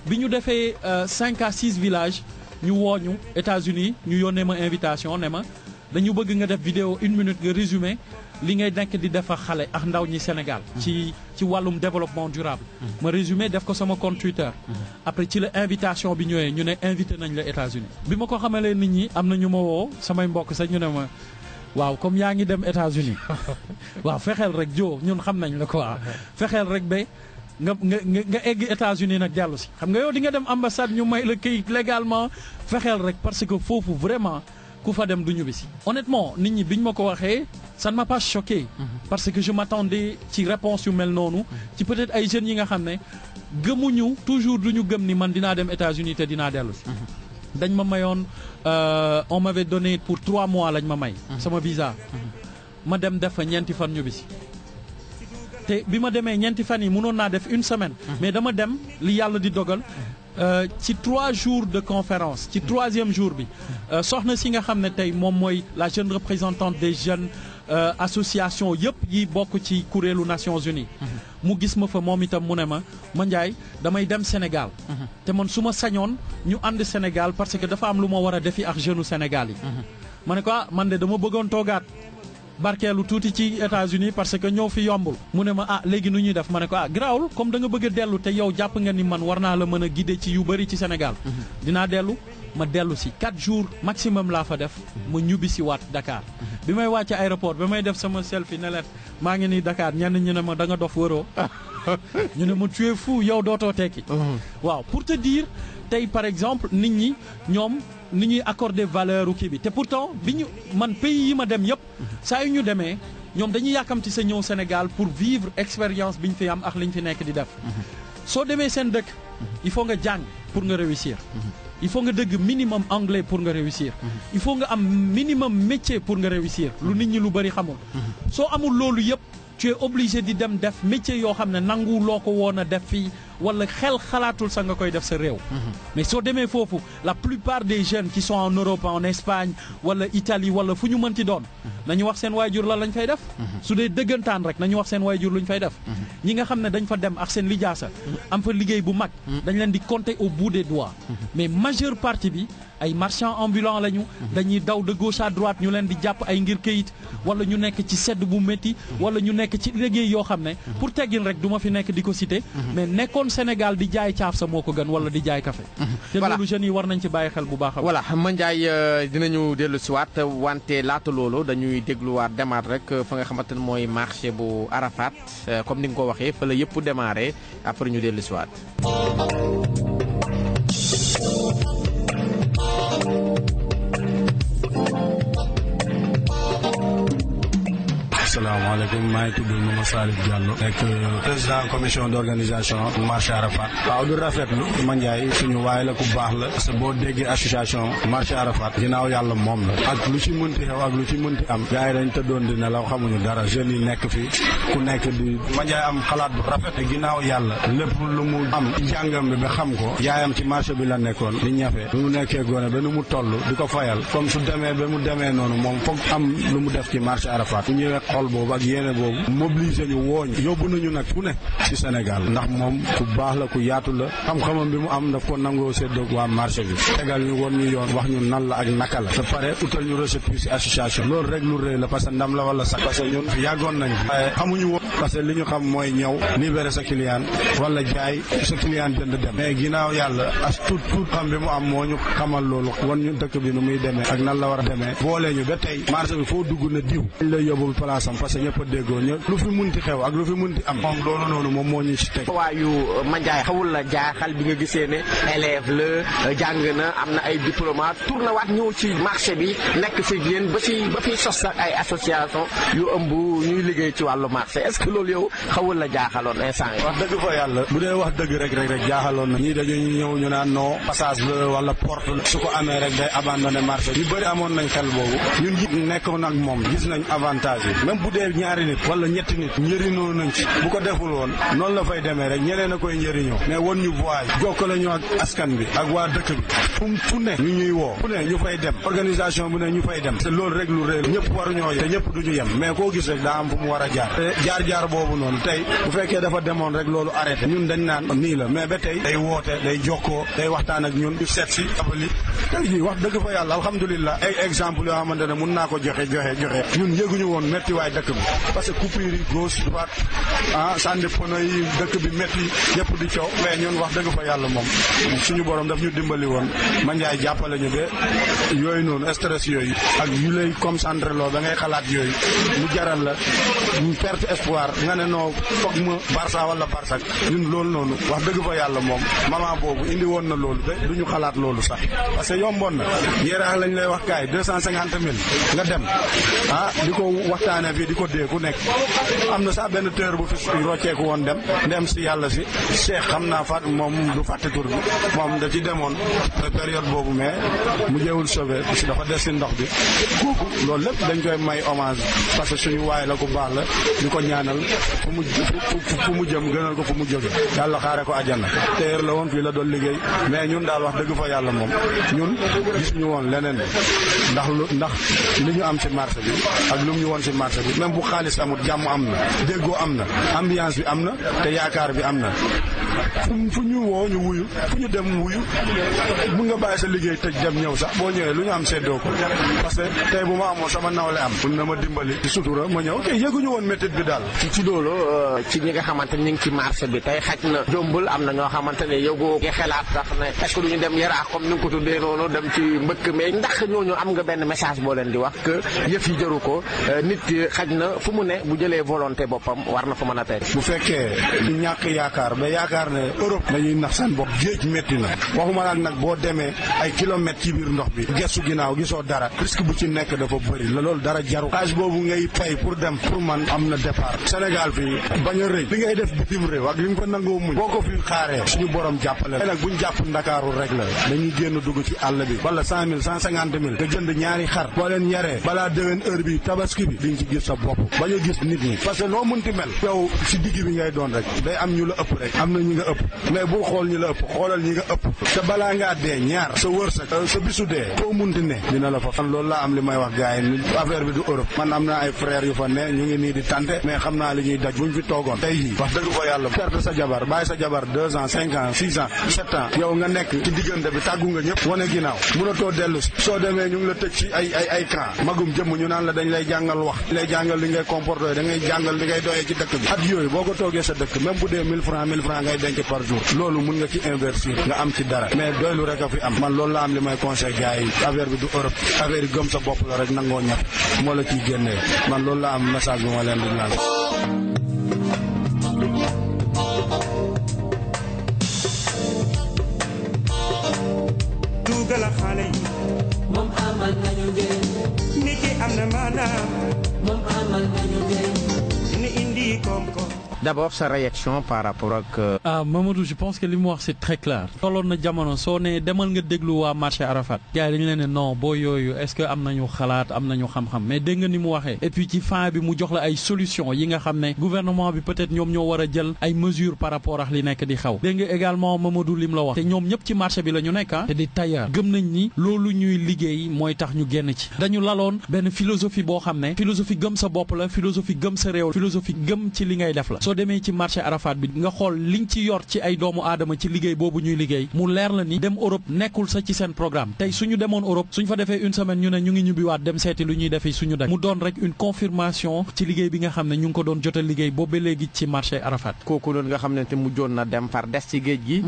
bi ñu defee 5 à 6 villages ñu woo ñu États-Unis ñu yónnee ma invitation ne ma dañu bëgg nga def vidéo 1 minute nga résumé li ngay nekk di defa xale ak ndaw ñi Sénégal ci wàllum développement durable ma résumé def ko sama compte Twitter après ci la invitation bi ñëwee ñu ne invité nañ la États-Unis bi ma ko xamalee nit ñi am na ñu ma woo samay mbokk sax ñu ne ma waaw comme yaa ngi dem États-Unis waaw fexeel rek jo ñun xam nañ la quoi fexeel rek ba nga egg États-Unis nag dellu si xam nga yow di nga dem ambassade ñu may la këyit légalement fexeel rek parce que foofu vraiment ku fa dem du ñibbisi honnêtement nit ñi biñ ma ko waxee ça ne m'a pas choqué parce que je m'attendais ci réponse yu mel noonu ci peut-être ay jeunes yi nga xam ne gëmuñu toujours duñu gëm ni man dinaa dem États-Unis te dinaa dellu si dañ ma mayoon on m'avait donné pour 3 mois lañ ma may sama visa ma dem def fa ñeenti fan ñibbisi te bi ma demee ñeenti fan yi mënoon naa def 1 semaine mais dama dem li yàlla di dogal ci 3 jours de conférence ci 3e jour bi soxna si nga xam ne tey moom mooy la jeune représentante des jeunes association yëpp yi bokk ci kuréelu Nations Unies mu gis ma fa moom itam mu ne ma Ndiaye damay dem Sénégal te man su ma sañoon ñu ànd Sénégal parce que dafa am lu ma war a defi ak jeune Sénégal yi ma ne ko man de dama bëggoon toogaat barkeelu tuuti ci États-Unis parce que ñëw fi yombul mu ne ma léegi nu ñuy def ma ne ko garaawul comme da nga bëgg a dellu te yow jàpp nga ni man war naa la mën a guider ci yu bëri ci Sénégal dinaa dellu ma dellu si 4 jours maximum laa fa def ma ñubbi si waat Dakar bi may wàcc aéroport ba may def sama selfie ne leen maa ngi nii Dakar ñenn ñu ne ma da nga dof wëroo ñu ne ma tu es fou yow dootoo tekki waaw pour te dire tey par exemple nit ñi ñoom ni ñuy accorder valeur u kii bi te pourtant bi ñu man pays yi ma dem yëpp saa yu ñu demee ñoom dañuy yàkkamti sa ñëw Sénégal pour vivre expérience bi ñu fi am ak li ñu fi nekk di def soo demee seen dëkk il faut nga jàng pour nga réussir il faut nga dëgg minimum anglais pour nga réussir il faut nga am minimum métier pour nga réussir lu nit ñi lu bari xamul soo amul loolu yëpp tu es obligé di dem def métier yoo xam ne nangu loo ko woon a def fii wala xel xalaatul sa nga koy def sa réew. mais soo demee foofu la plupart des jeunes qui sont en Europe en Espagne wala Italie wala fu ñu mënti doon nañu wax seen waajur la lañ fay def. su dee dëggantaan rek nañu wax seen waajur luñ fay def. ñi nga xam ne dañ fa dem ak seen lijaasa am fa liggéey bu mag. dañ leen di compter au bout des doigts. mais majeure partie bi ay marchands ambulants lañu. dañuy daw de gauche à droite ñu leen di jàpp ay ngir këyit wala ñu nekk ci sedd bu métti wala ñu nekk ci liggéey yoo xam ne pour teggin rek du ma fi nekk di ko citer. mais nekkoon Sénégal di jaay caaf sa moo ko gën wala di jaay café. te loolu jeunes yi war nañ ci bàyyi xel bu baax a. voilà Mandiaye dinañu dellu si waat wante laata loolu dañuy dégluwaat demaat rek fa nga xamante ne mooy marché bu Arafat comme ni nga ko waxee fa la yëpp démarré après ñu dellu si waat. asalaamaaleykum maa ngi tudd Mama Salif Diallo nekk président commission d'organisation marché Arafat. waaw du rafetlu Mandiaye suñu waay la ku baax la parce que boo déggee association marché Arafat ginnaaw yàlla moom la ak lu ci mënti xew ak lu ci mënti am gars yi dañ tëddoon di nelaw xamuñu dara jeunes yi nekk fi ku nekk di Mandiaye am xalaat bu rafet te ginnaaw yàlla lépp lu mu am jàngam bi ba xam ko yaayam ci marché bi la nekkoon di ñafe bi mu nekkee gone ba nu mu toll di ko fayal comme su demee ba mu demee noonu moom foog am lu mu def ci marché Arafat xol boobu ak yéene boobu mobiliser ñu wooñ yóbbu nañu nag fu ne ci Sénégal ndax moom ku baax la ku yaatu la xam-xamam bi mu am daf ko nangoo séddoog waa marché bi tegal ñu woon ñu yoon wax ñu nan la ak naka la ba pare utal ñu récépissé association loolu rek lu rëy la parce que ndam la wala sax parce que ñun yàggoon nañ waaye xamuñu woon parce que li ñu xam mooy ñëw libéré sa client wala jaay sa client jënd dem mais ginnaaw yàlla as tuut xam bi mu am moo ñu xamal loolu wan ñu dëkk bi nu muy demee ak nan la war a demee boole ñu ba tey marché bi foo dugg na diw lay yóbbu place am parce que ñëpp a déggoo ñëpp lu fi munti xew ak lu fi munti am moom loolu noonu moom moo ñu ci teg. waayu Mandiaye xawul la jaaxal bi nga gisee ne élève la jàng na am na ay diplôme tourné waat ñëw ci marché bi nekk fi yéen ba fi sos sax ay association yu ëmb ñuy liggéey ci wàllu marché est-ce que loolu yow xawul la jaaxaloon instant yi. wax dëgg fa yàlla bu dee wax dëgg rek jaaxaloon na ñii dañuy ñëw ñu naan non passage la wala porte la su ko amee rek day abandonné marché ñu bëri amoon nañ xel boobu ñun ñi nekkoon ak moom gis nañ avantage yi même bu dee ñaari nit wala ñetti nit njëriñoo nañ ci bu ko deful woon noonu la fay demee rek ñeneen a koy njëriñoo mais won ñu voie jokkale ñu ak askan bi ak waa dëkk bi fu ne ñu ñuy woo fu ne ñu fay dem organisation bu ne ñu fay dem te loolu rek lu réel ñëpp waruñoo yem te ñëpp duñu yem mais koo gis rek daa am fu mu war a jaar te jaar boobu noonu tey bu fekkee dafa demoon rek loolu arrêté ñun dañ naan nii la mais ba tey day woote day jokkoo day waxtaan ak ñun ñu seet si abali tey jii wax dëgg fa yàlla alhamdulilah ay exemple yoo xamante ne mun naa ko joxe ñun yëguñu woon métti waay dëkk bi parce que coupure yi gauche droite sànni pono yi dëkk bi métti ñëpp di coow mais ñun wax dëgg fa yàlla moom suñu borom daf ñu dimbali woon Mandiaye jàppale ñu ba yooyu noonu stress yooyu ak yu lay concentré loo ba ngay xalaat yooyu mu jaral la ñu perte espoir nga ne noo foog ma Barça wala Barça ñun loolu noonu wax dëgg fa yàlla moom maman boobu indi woon na loolu ba du ñu xalaat loolu sax parce que yomboon na yéeraax lañ lay wax kaay 250 000 nga dem di ko waxtaane fii di ko dee ku nekk am na sax benn teer bu fi rocceeku woon dem si yàlla si Cheikh xam naa fat moom du fàtte tur bi moom da ci demoon période boobu mais mu jeewul sauvé parce que dafa des si ndox bi kooku loolu lépp dañ koy may hommage parce que suñu waay la ku baax la ñu ko ñaanal fu mu jëm gënal ko fu mu jóge yàlla xaare ko àjjana teer la woon fii la doon liggéey mais ñun daal wax dëgg fa yàlla moom ñun gis ñu woon leneen ndax li ñu am ci marché bi ak lu mu ñu woon ci marché bi même bu xaalis amul jàmm am na déggoo am na ambiance bi am na te yaakaar bi am na fu ñu woo ñu wuyu fu ñu dem wuyu mun nga bàyyi sa liggéey tëj dem ñëw sax boo ñëwee lu ñu am seddoo ko parce que tey bu ma amoon sama nawle am mun na ma dimbali ci sutura ma ñëw te yëguñu woon métit bi daal ci loolu ci ñi nga xamante ni ñu ngi ci marché bi tey xaj na jombul am na ñoo xamante ne yëgoo nga xelaat sax ne est-ce que duñu dem Yaraax comme ni nga ko tuddee noonu dem ci mbëkk mais ndax ñooñu am nga benn message boo leen di wax que yëf yi jëru ko nit ki xaj na fu mu ne bu jëlee volonté boppam war na fa mën a teg bu fekkee ñu ñàkk yaakaar ba yaakaar ne Europe dañuy nax seen bopp géej métti na waxuma nag boo demee ay kilomètres ci biir ndox bi gestu ginnaaw gisoo dara risque bu ci nekk dafa bëri la loolu dara jaru xaalis boobu ngay fay pour dem pour man am na départ Sénégal fii bañ a rëy li ngay def bitim réew ak li nga ko nangoo muñ boo ko fi xaaree suñu borom jàppale nag buñ jàpp Ndakaaru rek la dañuy génn dugg ci àll bi wala 100 000 150 000 nga jënd ñaari xar boo leen yaree balaa déwén heure bi tabaski bi diñ ci gis sa bopp bañ a gis nit ñi parce que noo mënti mel yow si digg bi ngay doon rek day am ñu la ëpp rek am na ñu nga ëpp mais bul xool ñi la ëpp xoolal ñi nga ëpp te balaa ngaa dee ñaar sa wërsëg sa bisu dee foo munti ne dina la fa fan loolu laa am li may wax gars yi affaire bi du Europe man am naa ay frères yu fa ne ñu ngi nii di tante mais xam naa li ñuy daj buñ fi toogoon tey jii wax dëgg fa yàlla perte sa jabar bàyyi sa jabar 2 ans 5 ans 6 ans 7 ans yow nga nekk ci diggante bi tàggu nga ñëpp wane ginnaaw mënatoo dellu si soo demee ñu ngi la tëj ci ay camp magum jëmm ñu naan la dañ lay jàngal wax lay jàngal li ngay comporté da ngay jàngal li ngay doyee ci dëkk bi at yooyu boo ko toogee sa dëkk même bu dee 1000 francs ngay denc par jour loolu mun nga ci investir nga am ci dara mais doylu rek a fi am man loolu la am li may conseil gars yi affaire bi du Europe affaire yi gëm sa bopp la rek nangoo ñax moo la ciy génnee man loolu la am message bi ma leen di naan dugal xale yi moom amal nañu njëriñ nit ki am na maanaam moom amal nañu njëriñ ni indi koom-koom. D'abord sa réaction par rapport ak. Mamadou je pense que li mu wax c'est très clair. tolloon na jamono soo ne demal nga déglu waa marché Arafat. gars yi dañu leen ne non boo yooyu est-ce que am nañu xalaat am nañu xam-xam mais dégg nga ni mu waxee. et puis ci fin bi mu jox la ay solutions yi nga xam ne gouvernement bi peut-être ñoom ñoo war a jël ay mesures par rapport ak li nekk di xaw. dégg nga également Mamadou lim la wax. te ñoom ñëpp ci marché bi la ñu nekk ah. te di tailleur gëm nañ ni loolu ñuy liggéey mooy tax ñu génn ci. dañu laloon benn philosophie boo xam ne philosophie gëm sa bopp la philosophie gëm sa réew philosophie gëm ci li ngay def la. soo demee ci marché Arafat bi nga xool liñ ci yor ci ay doomu aadama ci liggéey boobu ñuy liggéey mu leer la ni dem Europe nekkul sa ci seen programme tey suñu demoon Europe suñ fa defee une semaine ñu ne ñu ngi ñubbiwaat dem seeti lu ñuy defi suñu dëkk mu doon rek une confirmation ci liggéey bi nga xam ne ñu ngi ko doon jota liggéey boobu léegi ci marché Arafat. kooku noonu nga xam ne te mujjoon na dem far des ci géej gi.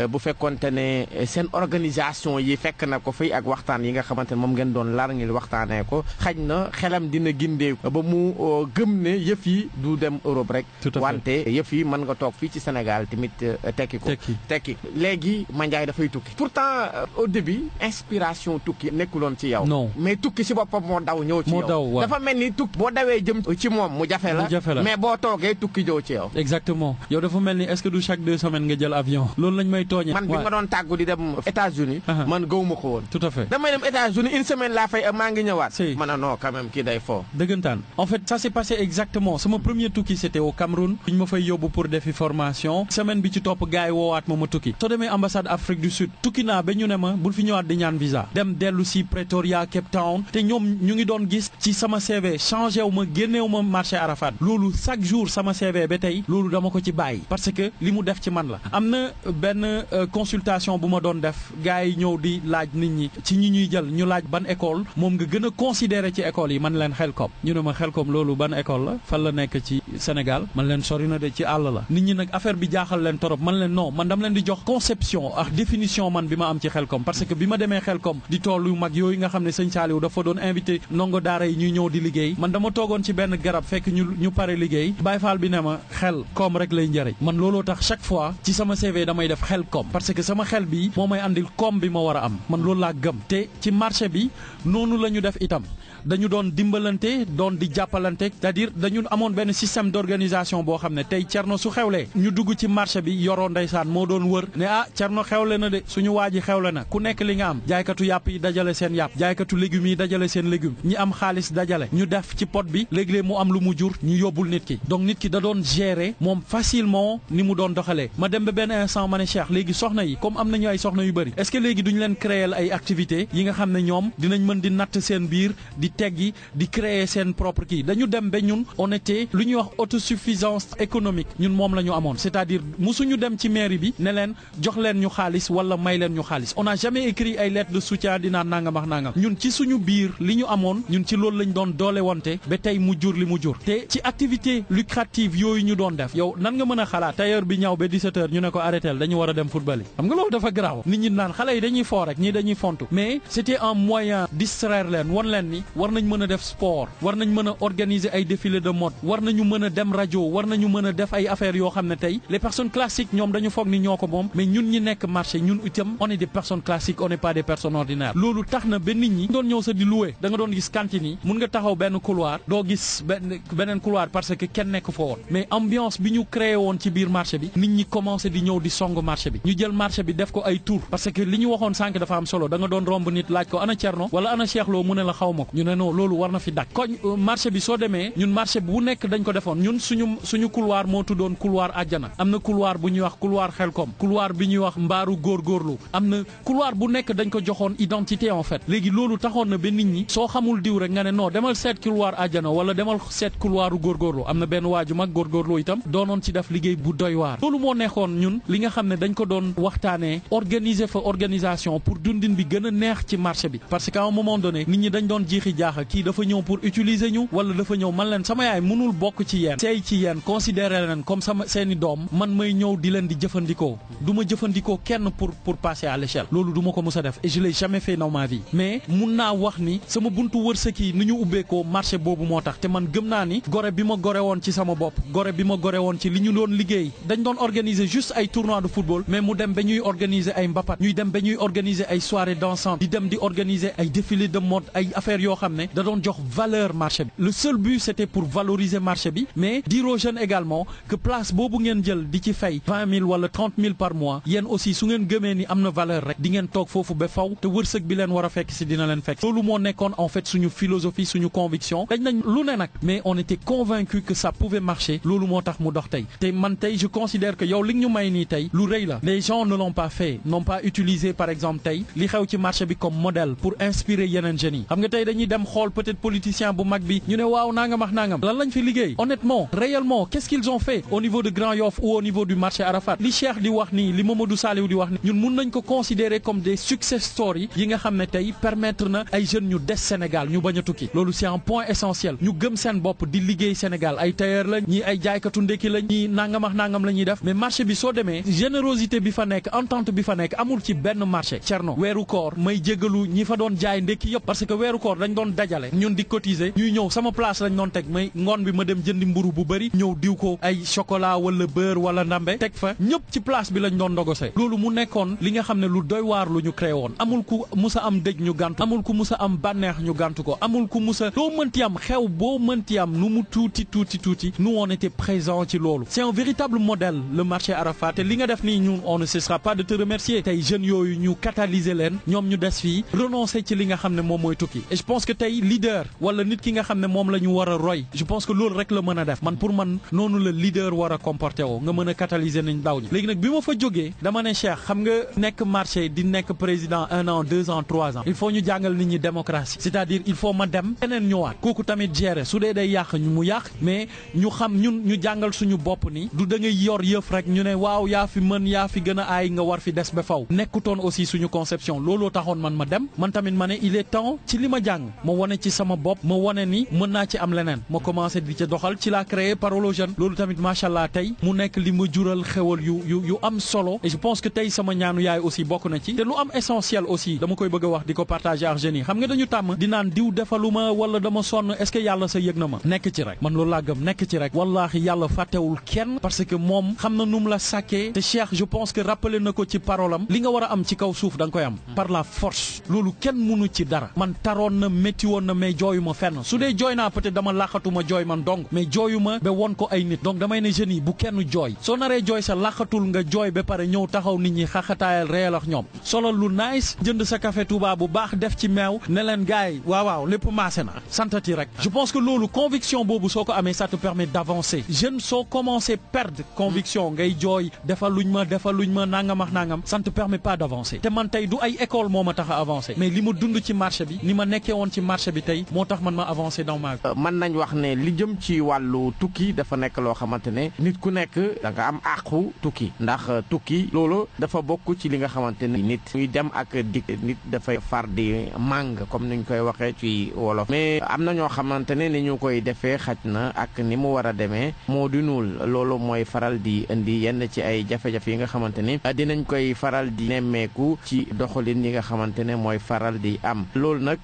bu fekkonte ne seen organisation yi fekk na ko fii ak waxtaan yi nga xamante ne moom ngeen doon lar ngir waxtaanee ko xaj na xelam dina gindee ba mu gëm ne yëf yi du dem Europe rek. wante yëf yi mën nga toog fii ci Sénégal tamit tekki ko tekki léegi Mandiaye dafay tukki pourtant au début inspiration tukki nekkuloon ci yow non mais tukki si boppam moo daw ñëw ci yow dafa mel ni tukki boo dawee jëm ci moom mu jafe la mais boo toogee tukki ñëw ci yow exactement yow dafa mel ni est-ce que du chaque 2 semaines nga jël avion loolu lañ may tooñee man bi nga doon tàggu di dem États-Unis man gëwuma ko woon tout à fait damay dem États-Unis une semaine laa fay maa ngi ñëwaat man a non quand même kii day foo dëggantaan en fait ça s'est passé exactement sama premier tukki c'était au Cameroun ñu ma fay yóbbu pour defi formation semaine bi ci topp gars yi woowaat ma tukki soo demee ambassade Afrique du Sud tukki naa ba ñu ne ma bul fi ñëwaat di ñaan visa dem dellu si Pretoria Cape Town te ñoom ñu ngi doon gis ci sama CV changé wu ma génneewu ma marché Arafat loolu chaque jour sama CV ba tey loolu dama ko ci bàyyi parce que li mu def ci man la am na benn consultation bu ma doon def gars yi ñëw di laaj nit ñi ci ñi ñuy jël ñu laaj ban école moom nga gën a considéré ci école yi man leen Xelkom ñu ne ma Xelkom loolu ban école la fan la nekk ci Sénégal man leen sori na de ci àll la nit ñi nag affaire bi jaaxal leen torop man leen non man dama leen di jox conception ak définition man bi ma am ci Xelkom parce que bi ma demee Xelkom di tool yu mag yooyu nga xam ne sëñ Saliou dafa doon invité ndongo daara yi ñuy ñëw di liggéey man dama toogoon ci benn garab fekk ñu pare liggéey Baye Fall bi ne ma Xelkom rek lay njëriñ man looloo tax chaque fois ci sama CV damay def Xelkom parce que sama xel bi moo may andil koom bi ma war a am man loolu laa gëm te ci marché bi noonu la ñu def itam dañu doon dimbalante doon di jàppalante c'est-à-dire dañu amoon benn système d'organisation boo xam ne tey Cerno su xewlee ñu dugg ci marché bi yoroo ndeysaan moo doon wër ne Cerno xewle na de suñu waa ji xewle na ku nekk li nga am jaaykatu yàpp yi dajale seen yàpp jaaykatu légumes yi dajale seen légumes ñi am xaalis dajale ñu def ci pot bi léeg-léeg mu am lu mu jur ñu yóbbul nit ki donc nit ki da doon gérer moom facilement ni mu doon doxalee ma dem ba benn instant ma ne Cheikh léegi soxna yi comme am nañu ay soxna yu bëri est-ce que léegi duñu leen créer ay activités yi nga xam ne ñoom dinañ mën di natt seen biir di teggi di créer seen propre kii dañu dem ba ñun on était lu ñuy wax autosuffisance économique ñun moom la ñu amoon c'est-à-dire musuñu dem ci mairie bi ne leen jox leen ñu xaalis wala may leen ñu xaalis on n'a jamais écrit ay lettres de soutien dinaa nangam ak nangam ñun ci suñu biir li ñu amoon ñun ci loolu lañ doon doole wante ba tey mu jur li mu jur te ci activité lucrative yooyu ñu doon def yow nan nga mën a xalaat tailleur bi ñaw ba 17h ñu ne ko arrêtel dañu war a dem football yi xam nga loolu dafa garaaw nit ñi naan xale yi dañuy foo rek ñii dañuy fontu mais c'était un moyen distraire leen won leen ni war nañ mën a def sport war nañ mën a organiser ay défilé de mode war nañu mën a dem rajo war nañu mën a def ay affaires yoo xam ne tey les personnes classiques ñoom dañu foog ni ñoo ko moom mais ñun ñi nekk marché ñun itam on est des personnes classiques on n'est pas des personnes ordinaires loolu tax na ba nit ñi doon ñëw sa di louer da nga doon gis cantine yi mun nga taxaw benn couloir doo gis beneen couloir parce que kenn nekk fa woon mais ambiance bi ñu créé woon ci biir marché bi nit ñi commencé di ñëw di song marché bi ñu jël marché bi def ko ay tour parce que li ñu waxoon sànq dafa am solo da nga doon romb nit laaj ko ana Cerno wala ana Cheikh Lo mu ne la xaw ma ko ñu ne non loolu war na fi dak koñ marché bi soo demee ñun marché bu nekk dañ ko defoon ñun suñu suñu couloir moo tuddoon couloir àjjana am na couloir bu ñuy wax couloir xelkom couloir bi ñuy wax mbaaru góorgóorlu am na couloir bu nekk dañ ko joxoon identité en fait léegi loolu taxoon na ba nit ñi soo xamul diw rek nga ne non demal seet couloir àjjana wala demal seet couloiru góorgóorlu am na benn waaju mag góorgóorlu itam doonoon ci def liggéey bu doy waar loolu moo nekkoon ñun li nga xam ne dañ ko doon waxtaanee organiser fa organisation pour dundin bi gën a neex ci marché bi parce qu'à un moment donné nit ñi dañ doon jiixi jaaxa kii dafa ñëw pour utiliser ñu wala dafa ñëw man leen sama yaay mënul bokk ci yéen seey ci yéen considérer leen comme sama seeni doom man may ñëw di leen di jëfandikoo du ma jëfandikoo kenn pour passer à l'échelle loolu du ma ko mës a def et je l'ai jamais fait dans ma vie mais mun naa wax ni sama buntu wërsëg yi ni ñu ubbeekoo marché boobu moo tax te man gëm naa ni gore bi ma gore woon ci sama bopp gore bi ma gore woon ci li ñu doon liggéey dañ doon organiser juste ay tournois de football mais mu dem ba ñuy organiser ay mbapat ñuy dem ba ñuy organiser ay soirées dansantes di dem di organiser ay défilés de mode ay affaires yoo xam ne da doon jox valeur marché bi le seul but c'était pour valoriser marché bi mais dire aux jeunes également que place boobu ngeen jël di ci fay 20 000 wala 30 000 par mois yéen aussi su ngeen gëmee ni am na valeur rek di ngeen toog foofu ba faw te wërsëg bi leen war a fekk si dina leen fekk loolu moo nekkoon en fait suñu philosophie suñu conviction dañ nañ lu ne nag mais on était convaincu que ça pouvait marcher loolu moo tax mu dox tey te man tey je considère que yow li ñu may nii tey lu rëy la les gens ne l'ont pas fait n'ont pas utilisé par exemple tey li xew ci marché bi comme modèle pour inspirer yeneen jeunes yi xam nga tey dañuy dem xool peut-être politicien bu mag bi ñu ne waaw nangam ak nangam lan lañ fi liggéey honnêtement réellement qu'est-ce qu'ils ont fait au niveau de Grand Yoff ou au niveau du marché Arafat li Cheikh di wax nii li Mamadou Saliou di wax nii ñun mun nañ ko considérer comme des success stories yi nga xam ne tey permettre na ay jeunes ñu des Sénégal ñu bañ a tukki loolu c'est un point essentiel ñu gëm seen bopp di liggéey Sénégal ay tailleur lañ ñii ay jaaykatu ndekki lañ ñii nangam ak nangam la ñuy def mais marché bi soo demee générosité bi fa nekk entente bi fa nekk amul ci benn marché Thierno weeru koor may jégalu ñi fa doon jaay ndekki yëpp parce que weeru koor dañ doon dajale ñun di cotiser ñuy ñëw sama place lañ doon teg may ngoon bi ma dem jëndi mburu bu bëri ñëw diw ko ay chocolat wala beurre wala ndambe teg fa ñëpp ci place bi lañ doon ndogose loolu mu nekkoon li nga xam ne lu doy waar lu ñu créé woon amul ku musa am dëj ñu gàntu amul ku musa am bànneex ñu gàntu ko amul ku musa loo mënti am xew boo mënti am nu mu tuuti nous on était présents ci loolu c'est un véritable modèle le marché Arafat te li nga def nii ñun on ne cessera pas de te remercier tey jeunes yooyu ñu catalyser leen ñoom ñu des fii renoncer ci li nga xam ne moom mooy tukki et je pense que tey leader wala nit ki nga xam ne moom la ñu war a roy je pense que loolu rek la mën a def man pour man noonu la leader war a comporter woo nga mën a catalyser nañ ndaw ñi léegi nag bi ma fa jógee dama ne Cheikh xam nga nekk marché di nekk président 1 an 2 ans 3 ans il faut ñu jàngal nit ñi démocratie c'est-à-dire il faut ma dem keneen ñëwaat kooku tamit gérer su dee day yàq ñu mu yàq mais ñu xam ñun ñu jàngal suñu bopp ni du da ngay yor yëf rek ñu ne waaw yaa fi mën yaa fi gën a aay nga war fi des ba faw nekkutoon aussi suñu conception looloo taxoon man ma dem man tamit ma ne il est temps ci li ma jàng ma wane ci sama bopp ma wane ni mën naa ci am leneen ma commencé di ca doxal ci laa créé Parole aux jeunes loolu tamit macha allah tey mu nekk li ma jural xewal yu am solo et je pense que tey sama ñaanu yaay aussi bokk na ci te lu am essentiel aussi dama koy bëgg a wax di ko partager ak jeunes yi xam nga dañu tàmm di naan diw defaluma wala dama sonn est-ce que yàlla sa yëg na ma nekk ci rek man loolu laa gëm nekk ci rek wallahi yàlla fàttewul kenn parce que moom xam na nu mu la sàkkee te Cheikh je pense que rappelé na ko ci parole am li nga war a am ci kaw suuf da nga koy am par la force loolu kenn mënu ci dara man taroon na métti woon na mais jooyu ma fenn su dee jooy naa peut-être dama làqatuma jooy man donc mais jooyu ma ba won ko ay nit donc damay ne jeunes yi bu kenn jooy soo naree jooy sa làqatul nga jooy ba pare ñëw taxaw nit ñi xaxataayal réel ak ñoom solo lu nice jënd sa café Touba bu baax def ci meew ne leen gars yi waaw lépp maase na santati rek je pense que loolu conviction boobu soo ko amee ça te permet d'avancer jeune soo commencé perdre conviction ngay jooy defaluñ ma nangam ak nangam ça ne te permet pas d'avancer te man tey du ay école moo ma tax a avancer mais li ma dund ci marché bi ni ma nekkee woon ci marché bi tey moo tax man ma avancer dans ma vie. mën nañ wax ne li jëm ci wàllu tukki dafa nekk loo xamante ne nit ku nekk da nga am àqu tukki ndax tukki loolu dafa bokk ci li nga xamante ne nit ñuy dem ak dikk nit dafay far di màng comme ni ñu koy waxee ci wolof mais am na ñoo xamante ne ni ñu koy defee xaj na ak ni mu war a demee moo di nuul loolu mooy faral di indi yenn ci ay jafe-jafe yi nga xamante ni dinañ koy faral di nemmeeku ci doxalin yi nga xamante ne mooy faral di am loolu nag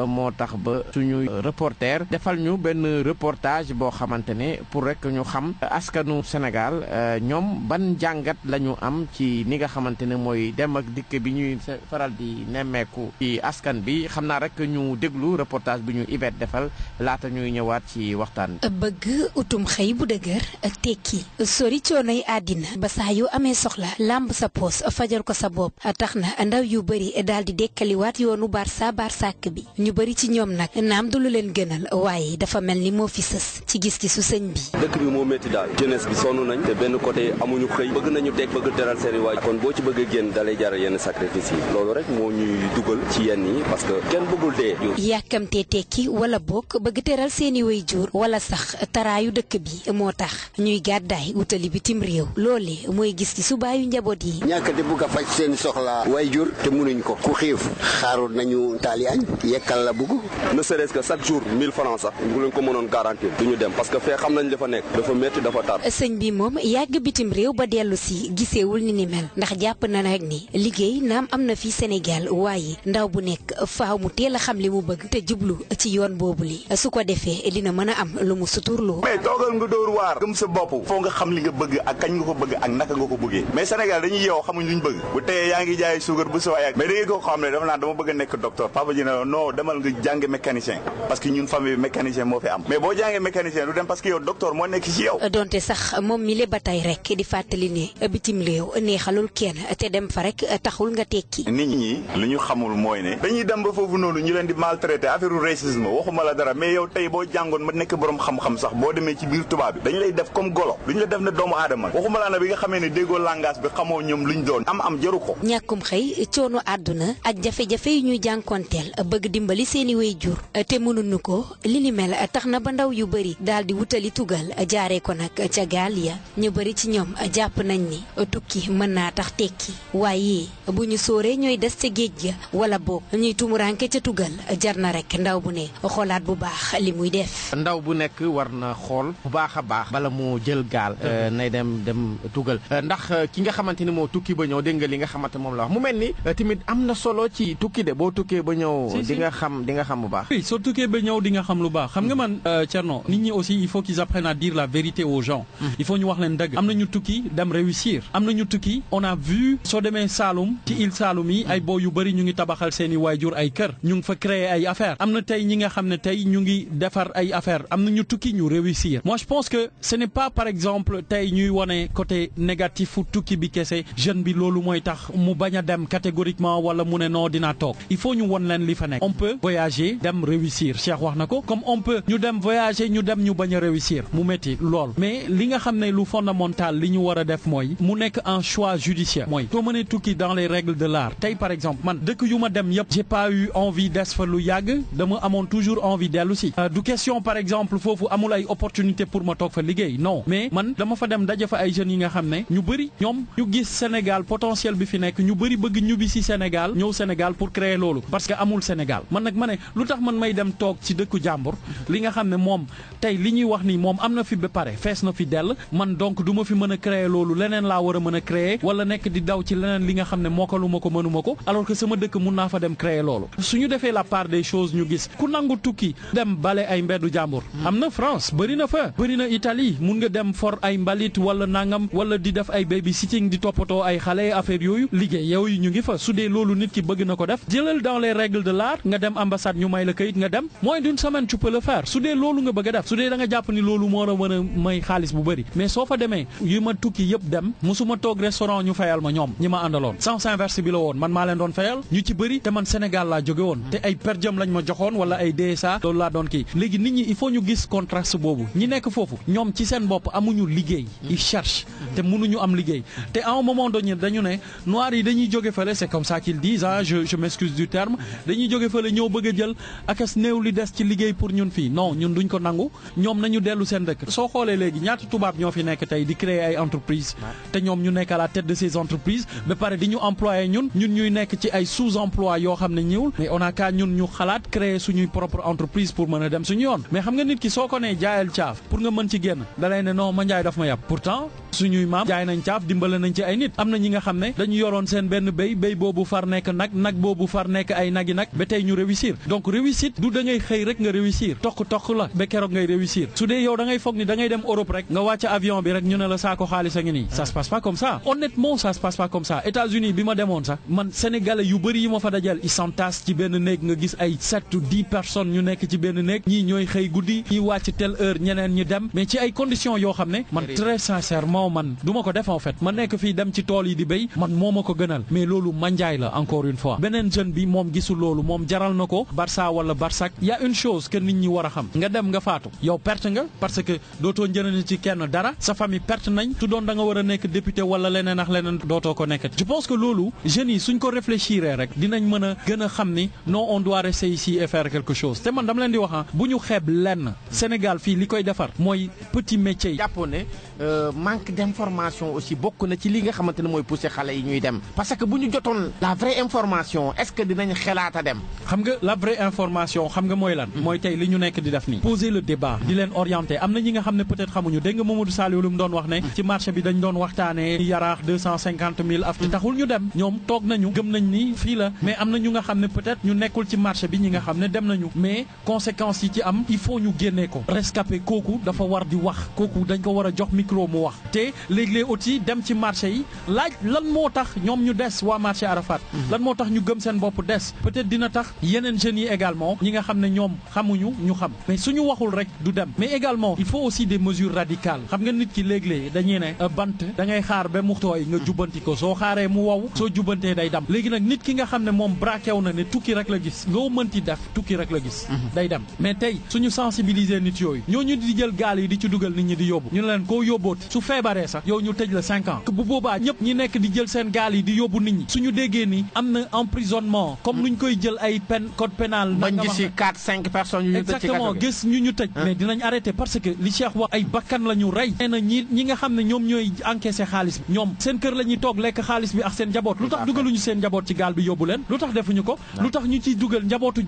moo tax ba suñu reporter defal ñu benn reportage boo xamante ne pour rek ñu xam askanu Sénégal ñoom ban jàngat la ñu am ci ni nga xamante ne mooy dem ak dikk bi ñuy faral di nemmeeku ci askan bi xam naa rek ñu déglu reportage bi ñu Yvette defal laata ñuy ñëwaat ci waxtaan bëgg utum xëy bu dëgër tekki sori coonoy àddina ba saa yu amee soxla làmb sa poos fajal ko sa bopp tax na ndaw yu bëri daal di dekkaliwaat yoonu Barça Barsàq bi ñu bëri ci ñoom nag naam du lu leen gënal waaye dafa mel ni moo fi sës ci gis-gisu sëñ bi. dëkk bi moo métti daal jeunesse bi sonn nañ te benn côté amuñu xëy bëgg nañu teg bëgg teral seen i waay kon boo ci bëgg a génn dalay jaral yenn sacrifice yi loolu rek moo ñuy dugal ci yenn yi parce que kenn bëggul dee. yàkkamtee tekki wala bokk bëgg teral seeni waajur wala sax taraayu dëkk bi moo tax ñuy gàddaay wutali bitim réew loole mooy gis ci subaayu njaboot yi. ñàkk di bugg a faj seen soxla waajur te mënuñ ko ku xiif xaaru nañu taali añ yekkal la bugg. ne serait-ce que chaque jour 1000 francs sax bu leen ko mënoon garantir duñu dem parce que fee xam nañ dafa nekk dafa métti dafa tar. sëñ bi moom yàgg bitim réew ba dellu si giseewul ni mel ndax jàpp na nag ni liggéey naam am na fi Sénégal waaye ndaw bu nekk faaw mu teel a xam li mu bëgg te jublu ci yoon boobu li su ko defee dina mën a am lu mu suturloo. mais toogal nga dóor waar gëm sa bopp foo nga xam li nga bëgg ak kañ nga ko bëgg ak naka nga ko bëggee mais Sénégal dañuy yeew xamuñ luñ bëgg bu teyee yaa ngi jaay suukar bu sawaay ak mais da ngay ko xam ne dafa naan dama bëgg a nekk docteur papa ji ne non demal nga jànge mécanicien parce que ñun famille mécanicien moo fi am mais boo jàngee mécanicien du dem parce que yow docteur moo nekk ci yow. donte sax moom mi le ba tey rek di fàttali ne bitim réew neexalul kenn te dem fa rek taxul nga tekki. nit ñi lu ñu xamul mooy ne dañuy dem ba foofu noonu ñu leen di maltraité affaire racisme waxuma la dara mais yow tey boo jàngoon ma nekk borom xam-xam sax boo demee ci biir tubaab bi dañu lay def comme golo duñu la def ne doomu aadama waxuma la na bi nga xamee ne déggoo langage bi xamoo ñoom luñ doon am jaru ko. ñàkkum xëy coono àdduna ak jafe-jafe yu ñuy jànkoonteel bëgg dimbali seeni waajur te mënuñu ko li ni mel tax na ba ndaw yu bëri daal di wutali tugal jaaree ko nag ca gaal ya ñu bëri ci ñoom jàpp nañ ni tukki mën naa tax tekki waaye bu ñu sóoree ñooy des ca géej ga wala boog ñuy tumuranke ca tugal jar na rek ndaw bu ne xoolaat bu baax li muy def. ndaw bu nekk war na xool bu baax a baax bala mu jël gaal nay dem tugal ndax ki nga xamante ni moo tukki ba ñëw dégg nga li nga xamante moom la wax mu mel ni tamit am na solo ci tukki de boo tukkee ba ñëw di nga xam bu baax. oui soo tukkee ba ñëw di nga xam lu baax xam nga man Thierno nit ñi aussi il faut qu'ils apprennent à dire la vérité aux gens. il faut ñu wax leen dëgg am na ñu tukki dem réussir am na ñu tukki on a vu soo demee Saloum ci île Saloum yi ay boo yu bëri ñu ngi tabaxal seen i waajur ay kër ñu ngi fa créer ay affaires am na tey ñi nga xam ne tey ñu ngi defar ay affaires am na ñu tukki ñu réussir moi je pense que ce n'est pas par exemple tey ñuy wane côté négatif fu tukki bi kese jeune bi loolu mooy tax mu bañ a dem catégoriquement wala mu ne non dinaa toog il faut ñu won leen li fa nekk on peut voyager dem réussir Cheikh wax na ko comme on peut ñu dem voyager ñu dem ñu bañ a réussir mu métti lool mais li nga xam ne lu fondamental li ñu war a def mooy mu nekk un choix judiciaire mooy soo mënee tukki dans les règles de l'art tey par exemple man dëkk yu ma dem yëpp j'ai pas eu envie des fa lu yàgg dama amoon toujours envie dellu si du question par exemple foofu amul ay opportunité pour ma toog fa liggéey non mais man dama fa dem daje fa ay jeunes yi nga xam ne ñu bëri ñoom ñu gis Sénégal potentiel bi fi nekk ñu bëri bëgg ñubbi si Sénégal ñëw Sénégal pour créer loolu parce que amul Sénégal man nag ma ne lu tax man may dem toog ci dëkku jàmbur li nga xam ne moom tey li ñuy wax ni moom am na fi ba pare fees na fi dell man donc du ma fi mën a créer loolu leneen laa war a mën a créer wala nekk di daw ci leneen li nga xam ne mokkaluma ko mënuma ko alors que sama dëkk mun naa fa dem créer loolu suñu defee la part des choses ñu gis ku nangu tukki dem bale ay mbeddu jàmbur am na France bëri na fa bëri na Italie mun nga dem for ay mbalit wala nangam wala di def ay baby sitting di toppatoo ay xale affaire yooyu liggéey yooyu ñu ngi fa su dee loolu nit ki bëgg na ko def jëlal dans les règles de l'art nga dem ambassade ñu may la kayit nga dem moins d'une semaine tu peux le faire su dee loolu nga bëgg a def su dee da nga jàpp ni loolu moo la mën a may xaalis bu bëri mais soo fa demee yu ma tukki yëpp dem musuma toog restaurant ñu fayal ma ñoom ñi ma àndaloon sens inverse bi la woon man maa leen doon fayal ñu ci bëri te man Sénégal laa jóge woon te ay per diem lañ ma joxoon wala ay DSA loolu laa doon kii léegi nit ñi il faut ñu gis contraste boobu ñi nekk foofu ñoom ci seen bopp amuñu liggéey ils cherchent te mënuñu am liggéey te à un moment donné dañu ne noirs yi dañuy jóge fële c'est comme ça qu'ils disent ah je m'excuse du terme dañuy jóge fële ñëw bëgg a jël akas néew li des ci liggéey pour ñun fii non ñun duñ ko nangu ñoom nañu dellu seen dëkk soo xoolee léegi ñaata tubaab ñoo fi nekk tey di créer ay entreprises te ñoom ñu nekk à la tête de ces entreprises ba pare di ñu employé ñun ñuy nekk ci ay sous-emploi yoo xam ne ñëwul mais on a qu'à ñun ñu xalaat créer suñuy propre entreprise pour mën a dem suñu yoon mais xam nga nit ki soo ko nee jaayal caaf pour nga mën ci génn da lay ne non ma njaay daf ma yàpp pourtant suñuy maam jaay nañ caaf dimbale nañ ci ay nit am na ñi nga xam ne dañu yoroon seen benn béy boobu far nekk nag boobu far nekk ay nagi nag ba tey ñu réussir donc réussite du da ngay xëy rek nga réussir toq la ba keroog ngay réussir su dee yow da ngay foog ni da ngay dem Europe rek nga wàcc avion bi rek ñu ne la saako xaalis a ngi nii ça se passe pas comme ça honnêtement ça se passe pas comme ça États-Unis bi ma demoon sax man sénégalais yu bëri yi ma fa dajal ils s'entassent ci benn néeg nga gis ay 7 ou 10 personnes ñu nekk ci benn néeg ñii ñooy xëy guddi ñii wàcc telle heure ñeneen ñi dem mais ci ay conditions yoo xam ne man très sincèrement sincèrement man du ma ko def en fait ma nekk fii dem ci tool yi di béy man moo ma ko gënal mais loolu manjaay la encore une fois beneen jeune bi moom gisul loolu moom jaral na ko Barça wala Barsak y a une chose que nit ñi war a xam nga dem nga faatu yow perte nga parce que dootoo njëriñ ci kenn dara sa famille perte nañ tu doon da nga war a nekk député wala leneen ak leneen dootoo ko nekk je pense que loolu jeunes yi suñ ko réfléchir rek dinañ mën a gën a xam ni non on doit rester ici et faire quelque chose te man dama leen di wax bu ñu xeeb lenn Sénégal fii li koy defar mooy petit métier yi. jàppoo ne manque d'information aussi bokk na ci li nga xamante ne mooy pousser xale yi ñuy dem parce que bu ñu jotoon la vraie information est-ce que dinañ xelaata dem. xam nga la vraie information xam nga mooy lan. mooy tey li ñu nekk di def nii. poser le débat di leen orienter am na ñi nga xam ne peut-être xamuñu dégg nga Mamadou Saliou lu mu doon wax ne. ci marché bi dañ doon waxtaanee yaraax 250 000 af taxul ñu dem ñoom toog nañu gëm nañ ni fii la mais am na ñu nga xam ne peut-être ñu nekkul ci marché bi ñi nga xam ne dem nañu mais conséquences yi ci am il faut ñu génnee ko rescapé kooku dafa war di wax kooku dañ ko war a jox micro mu wax te léeg-léeg aussi dem ci marché yi laaj lan moo tax ñoom ñu des waa marché Arafat lan moo tax ñu gëm seen bopp des peut-être dina tax yeneen jeunes yi également ñi nga xam ne ñoom xamuñu ñu xam mais suñu waxul rek du dem mais également il faut aussi des mesures radicales xam nga nit ki léeg-léeg dañuy ne bant da ngay xaar ba mu tooy nga jubbanti ko soo xaaree mu wow soo jubbantee day dam léegi nag nit ki nga xam ne moom braqué wu na ne tukki rek la gis loo mënti def tukki rek la gis day dem mais tey suñu sensibiliser nit yooyu ñooñu di jël gaal yi di ci dugal nit ñi di yóbbu ñu ne leen koo yóbbooti su feebaree sax yow ñu tëj la 5 ans bu boobaa ñëpp ñi nekk di jël seen gaal yi di yóbbu nit ñi suñu déggee ni am na emprisonnement comme nuñ koy jël ay peine code pénal bañ gis ci 4-5 personnes yu ñu tëj exactement gis ñu tëj mais dinañ arrêté parce que li Cheikh wax ay bakkan la ñu rey nee na ñi nga xam ne ñoom ñooy encaissé xaalis bi ñoom seen kër la ñuy toog lekk xaalis bi ak seen njaboot lu tax dugaluñu seen njaboot ci gaal bi yóbbu leen lu tax defuñu ko lu tax ñu ciy dugal njabootu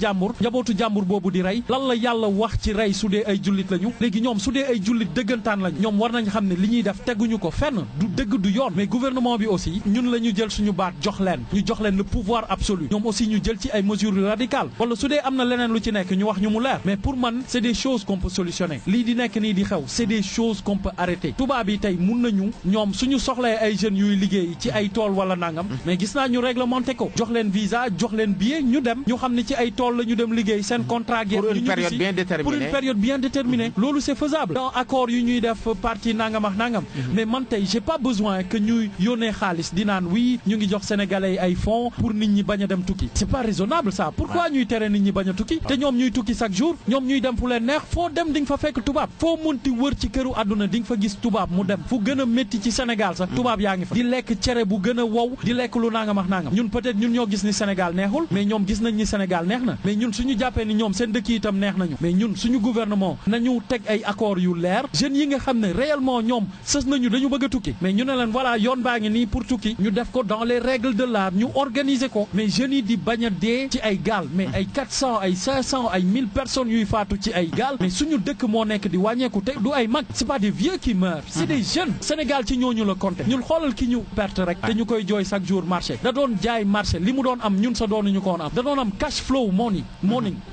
jàmbur boobu di rey lan la yàlla wax ci rey su dee ay jullit lañu léegi ñoom su dee ay jullit dëggantaan lañu ñoom war nañ xam ne li ñuy def teguñu ko fenn du dëgg du yoon mais gouvernement bi aussi ñun la ñu jël suñu baat jox leen le pouvoir absolu ñoom aussi ñu jël ci ay mesures radicales wala su dee am na leneen lu ci nekk ñu wax ñu mu leer mais pour man c'est des choses qu'on peut solutionner lii di nekk nii di xew c'est des choses qu'on peut arrêter tubaab yi tey mun nañu ñoom suñu soxlee ay jeunes yuy liggéey ci ay tool wala nangam mais gis naa ñu réglementé ko jox leen visa jox leen billet ñu dem ñu xam ne ci ay tool la ñu dem liggéey seen contrat pour une période bien déterminée pour une période bien déterminée loolu c'est faisable dans accord yu ñuy def partie nangam ak nangam mais man tey j'ai pas besoin que ñuy yónnee xaalis di naan oui ñu ngi jox sénégalais ay fonds pour nit ñi bañ a dem tukki c'est pas raisonnable ça pourquoi ñuy tere nit ñi bañ a tukki te ñoom ñuy tukki chaque jour ñoom ñuy dem fu leen neex foo dem di nga fa fekk tubaab foo munti wër ci këru àdduna di nga fa gis tubaab mu dem fu gën a métti ci Sénégal sax tubaab yaa ngi fa di lekk cere bu gën a wow di lekk lu nangam ak nangam ñun peut-être ñun ñoo gis ni Sénégal neexul mais ñoom gis nañ ni Sénégal neex na mais ñun suñu jàppee ni ñoom seen dëkk itam neex nañu mais ñun suñu gouvernement nañu teg ay accords yu leer jeunes yi nga xam ne réellement ñoom sës nañu dañu bëgg a tukki mais ñu ne leen voilà yoon baa ngi nii pour tukki ñu def ko dans les règles de l'art ñu organiser ko mais jeunes yi di bañ a dee ci ay gaal mais ay 400 ay 500 ay 1000 personnes yuy faatu ci ay gaal mais suñu dëkk moo nekk di wàññeeku te du ay mag c'est pas des vieux qui meurent c'est des jeunes Sénégal ci ñooñu la compter ñun xoolal ki ñu perte rek te ñu koy jooy chaque jour marché da doon jaay marché li mu doon am ñun sa doonuñu ko woon am da doon am cash flow morning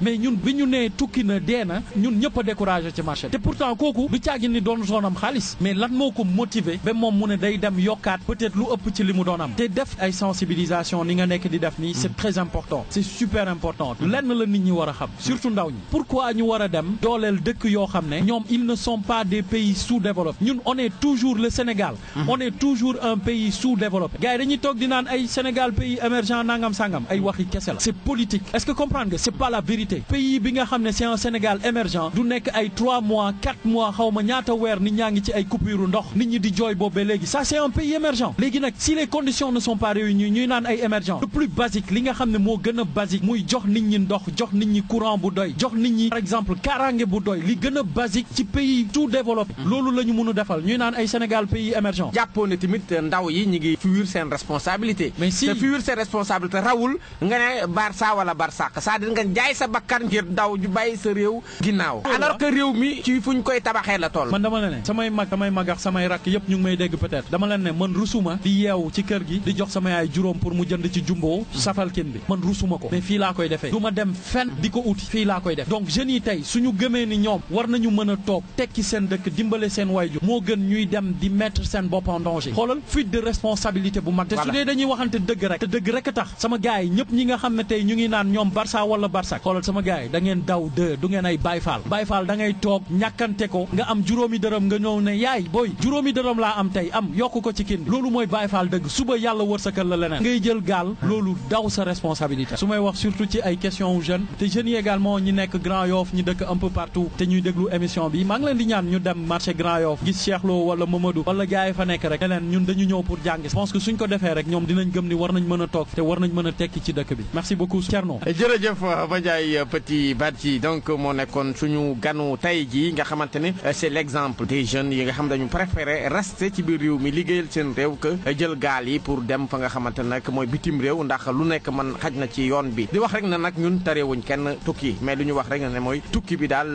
mais ñun bi ñu nee tukki na dee na ñun ñëpp a découragé ci marché te pourtant kooku du caagi ni doon soon am xaalis mais lan moo ko motiver ba moom mu ne day dem yokkaat peut-être lu ëpp ci li mu doon am te def ay sensibilisation ni nga nekk di def nii c'est très important c'est super important lenn la nit ñi war a xam surtout ndaw ñi pourquoi ñu war a dem dooleel dëkk yoo xam ne ñoom ils ne sont pas des pays sous-développés ñun on est toujours le Sénégal on est toujours un pays sous-développé gars yi dañuy toog di naan ay Sénégal pays émergent nangam sangam ay waxi kese la c'est politique est-ce que comprendre nga c'est pas la vérité pays bi nga xam ne c'est un Sénégal émergent du nekk ay 3 mois 4 mois xaw ma ñaata weer nit ñaa ngi ci ay coupure ndox nit ñi di jooy boobu léegi ça c'est un pays émergent léegi nag si les conditions ne sont pas réunies ñuy naan ay émergent le plus basique li nga xam ne moo gën a basique muy jox nit ñi ndox jox nit ñi courant bu doy jox nit ñi par exemple kaaraange bu doy li gën a basique ci pays tout développé loolu la ñu mën a defal ñuy naan ay Sénégal pays émergent jàppoo ne tamit ndaw yi ñi ngi fuir seen responsabilité mais si te fuir seen responsabilité rawul nga ne Barça wala Barsak c'est-à-dire nga jaay sa bakkan ngir daw ju bàyyi sa réew ginnaaw alors que réew mi ci fuñ koy tabaxee la toll man dama la ne samay mag ak samay rakk yëpp ñu ngi may dégg peut-être dama leen ne man rusuma di yeewu ci kër gi di jox sama yaay juróom pour mu jënd ci jumbo safal kin bi man rusuma ko mais fii laa koy defee du ma dem fenn di ko uti fii laa koy def donc jeunes yi tey suñu gëmee ni ñoom war nañu mën a toog tekki seen dëkk dimbale seen wayju moo gën ñuy dem di mettre seen bopp en danger xoolal fuite de responsabilité bu mag te su dee dañuy waxante dëgg rek te dëgg rek a tax sama gars yi ñëpp ñi nga xam ne tey ñu ngi naan ñoom Barça wala Barsak xoolal sama gars yi da ngeen daw du ngeen ay Baye Fall da ngay toog ñàkkante ko nga am juróomi dërëm nga ñëw ne yaay booy juróomi dërëm laa am tey am yokku ko ci kin bi loolu mooy Baay Faal dëgg suba yàlla wërsëgal la leneen ngay jël gaal loolu daw sa responsabilité su may wax surtout ci ay question jeunes te jeunes yi également ñi nekk Grand Yoff ñi dëkk un peu partout te ñuy déglu émission bi maa ngi leen di ñaan ñu dem marché Grand Yoff gis Cheikh Lo wala Mamadou wala gars yi fa nekk rek leen ñun dañu ñëw pour jàng je pense que suñ ko defee rek ñoom dinañ gëm ni war nañ mën a toog te war nañ mën a tekki ci dëkk bi merci beaucoup Thierno. jërëjëf Mandiaye Petit Badji donc moo nekkoon suñu ganu tey ji nga xamante ne c'est l'exemple des jeunes yi nga xam dañu préféré rester ci biir réew mi liggéeyal seen réew que jël gaal yi pour dem fa nga xamante ne nag mooy bitim réew ndax lu nekk man xaj na ci yoon bi di wax rek ne nag ñun tarewuñ kenn tukki mais lu ñu wax rek ne mooy tukki bi daal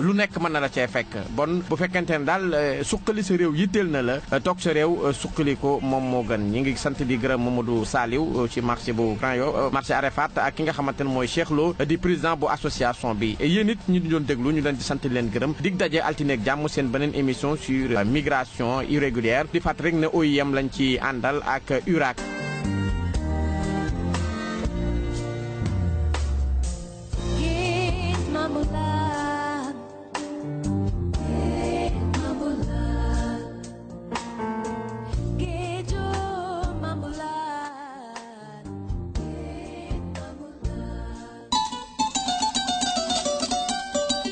lu nekk mën na la cee fekk bon bu fekkente ne daal suqali sa réew yitteel na la toog sa réew suqali ko moom moo gën ñi ngi sant di gërëm Mamadou Saliou ci marché bu Grand Yoff marché Arafat ak ki nga xamante ne mooy Cheikh Lo di président bu association bi yéen it ñu doon déglu ñu leen di sant leen gërëm dig daje altine ak jàmm seen beneen émission sur migration irrégulière di fàtt rek ne OIM lañ ci àndal ak URAC.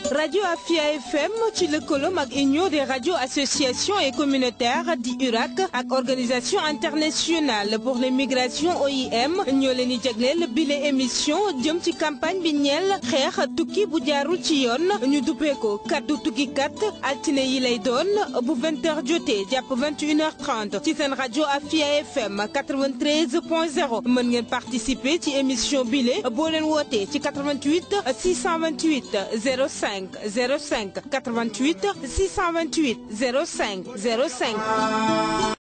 Radio Afia FM ci lëkkaloom ak Union des radios associations et communautaires di URAC ak organisation internationale pour les migrations OIM ñoo leen di jagleel bile émission jëm ci campagne bi ñeel xeex tukki bu jaarul ci yoon ñu duppee ko kaddu tukkikat altine yi lay doon bu 20h jotee jàpp 21h30 ci seen radio Afia FM 93.0 mën ngeen participer ci émission bile boo leen wootee ci 88 628 05 05 88 628 05 05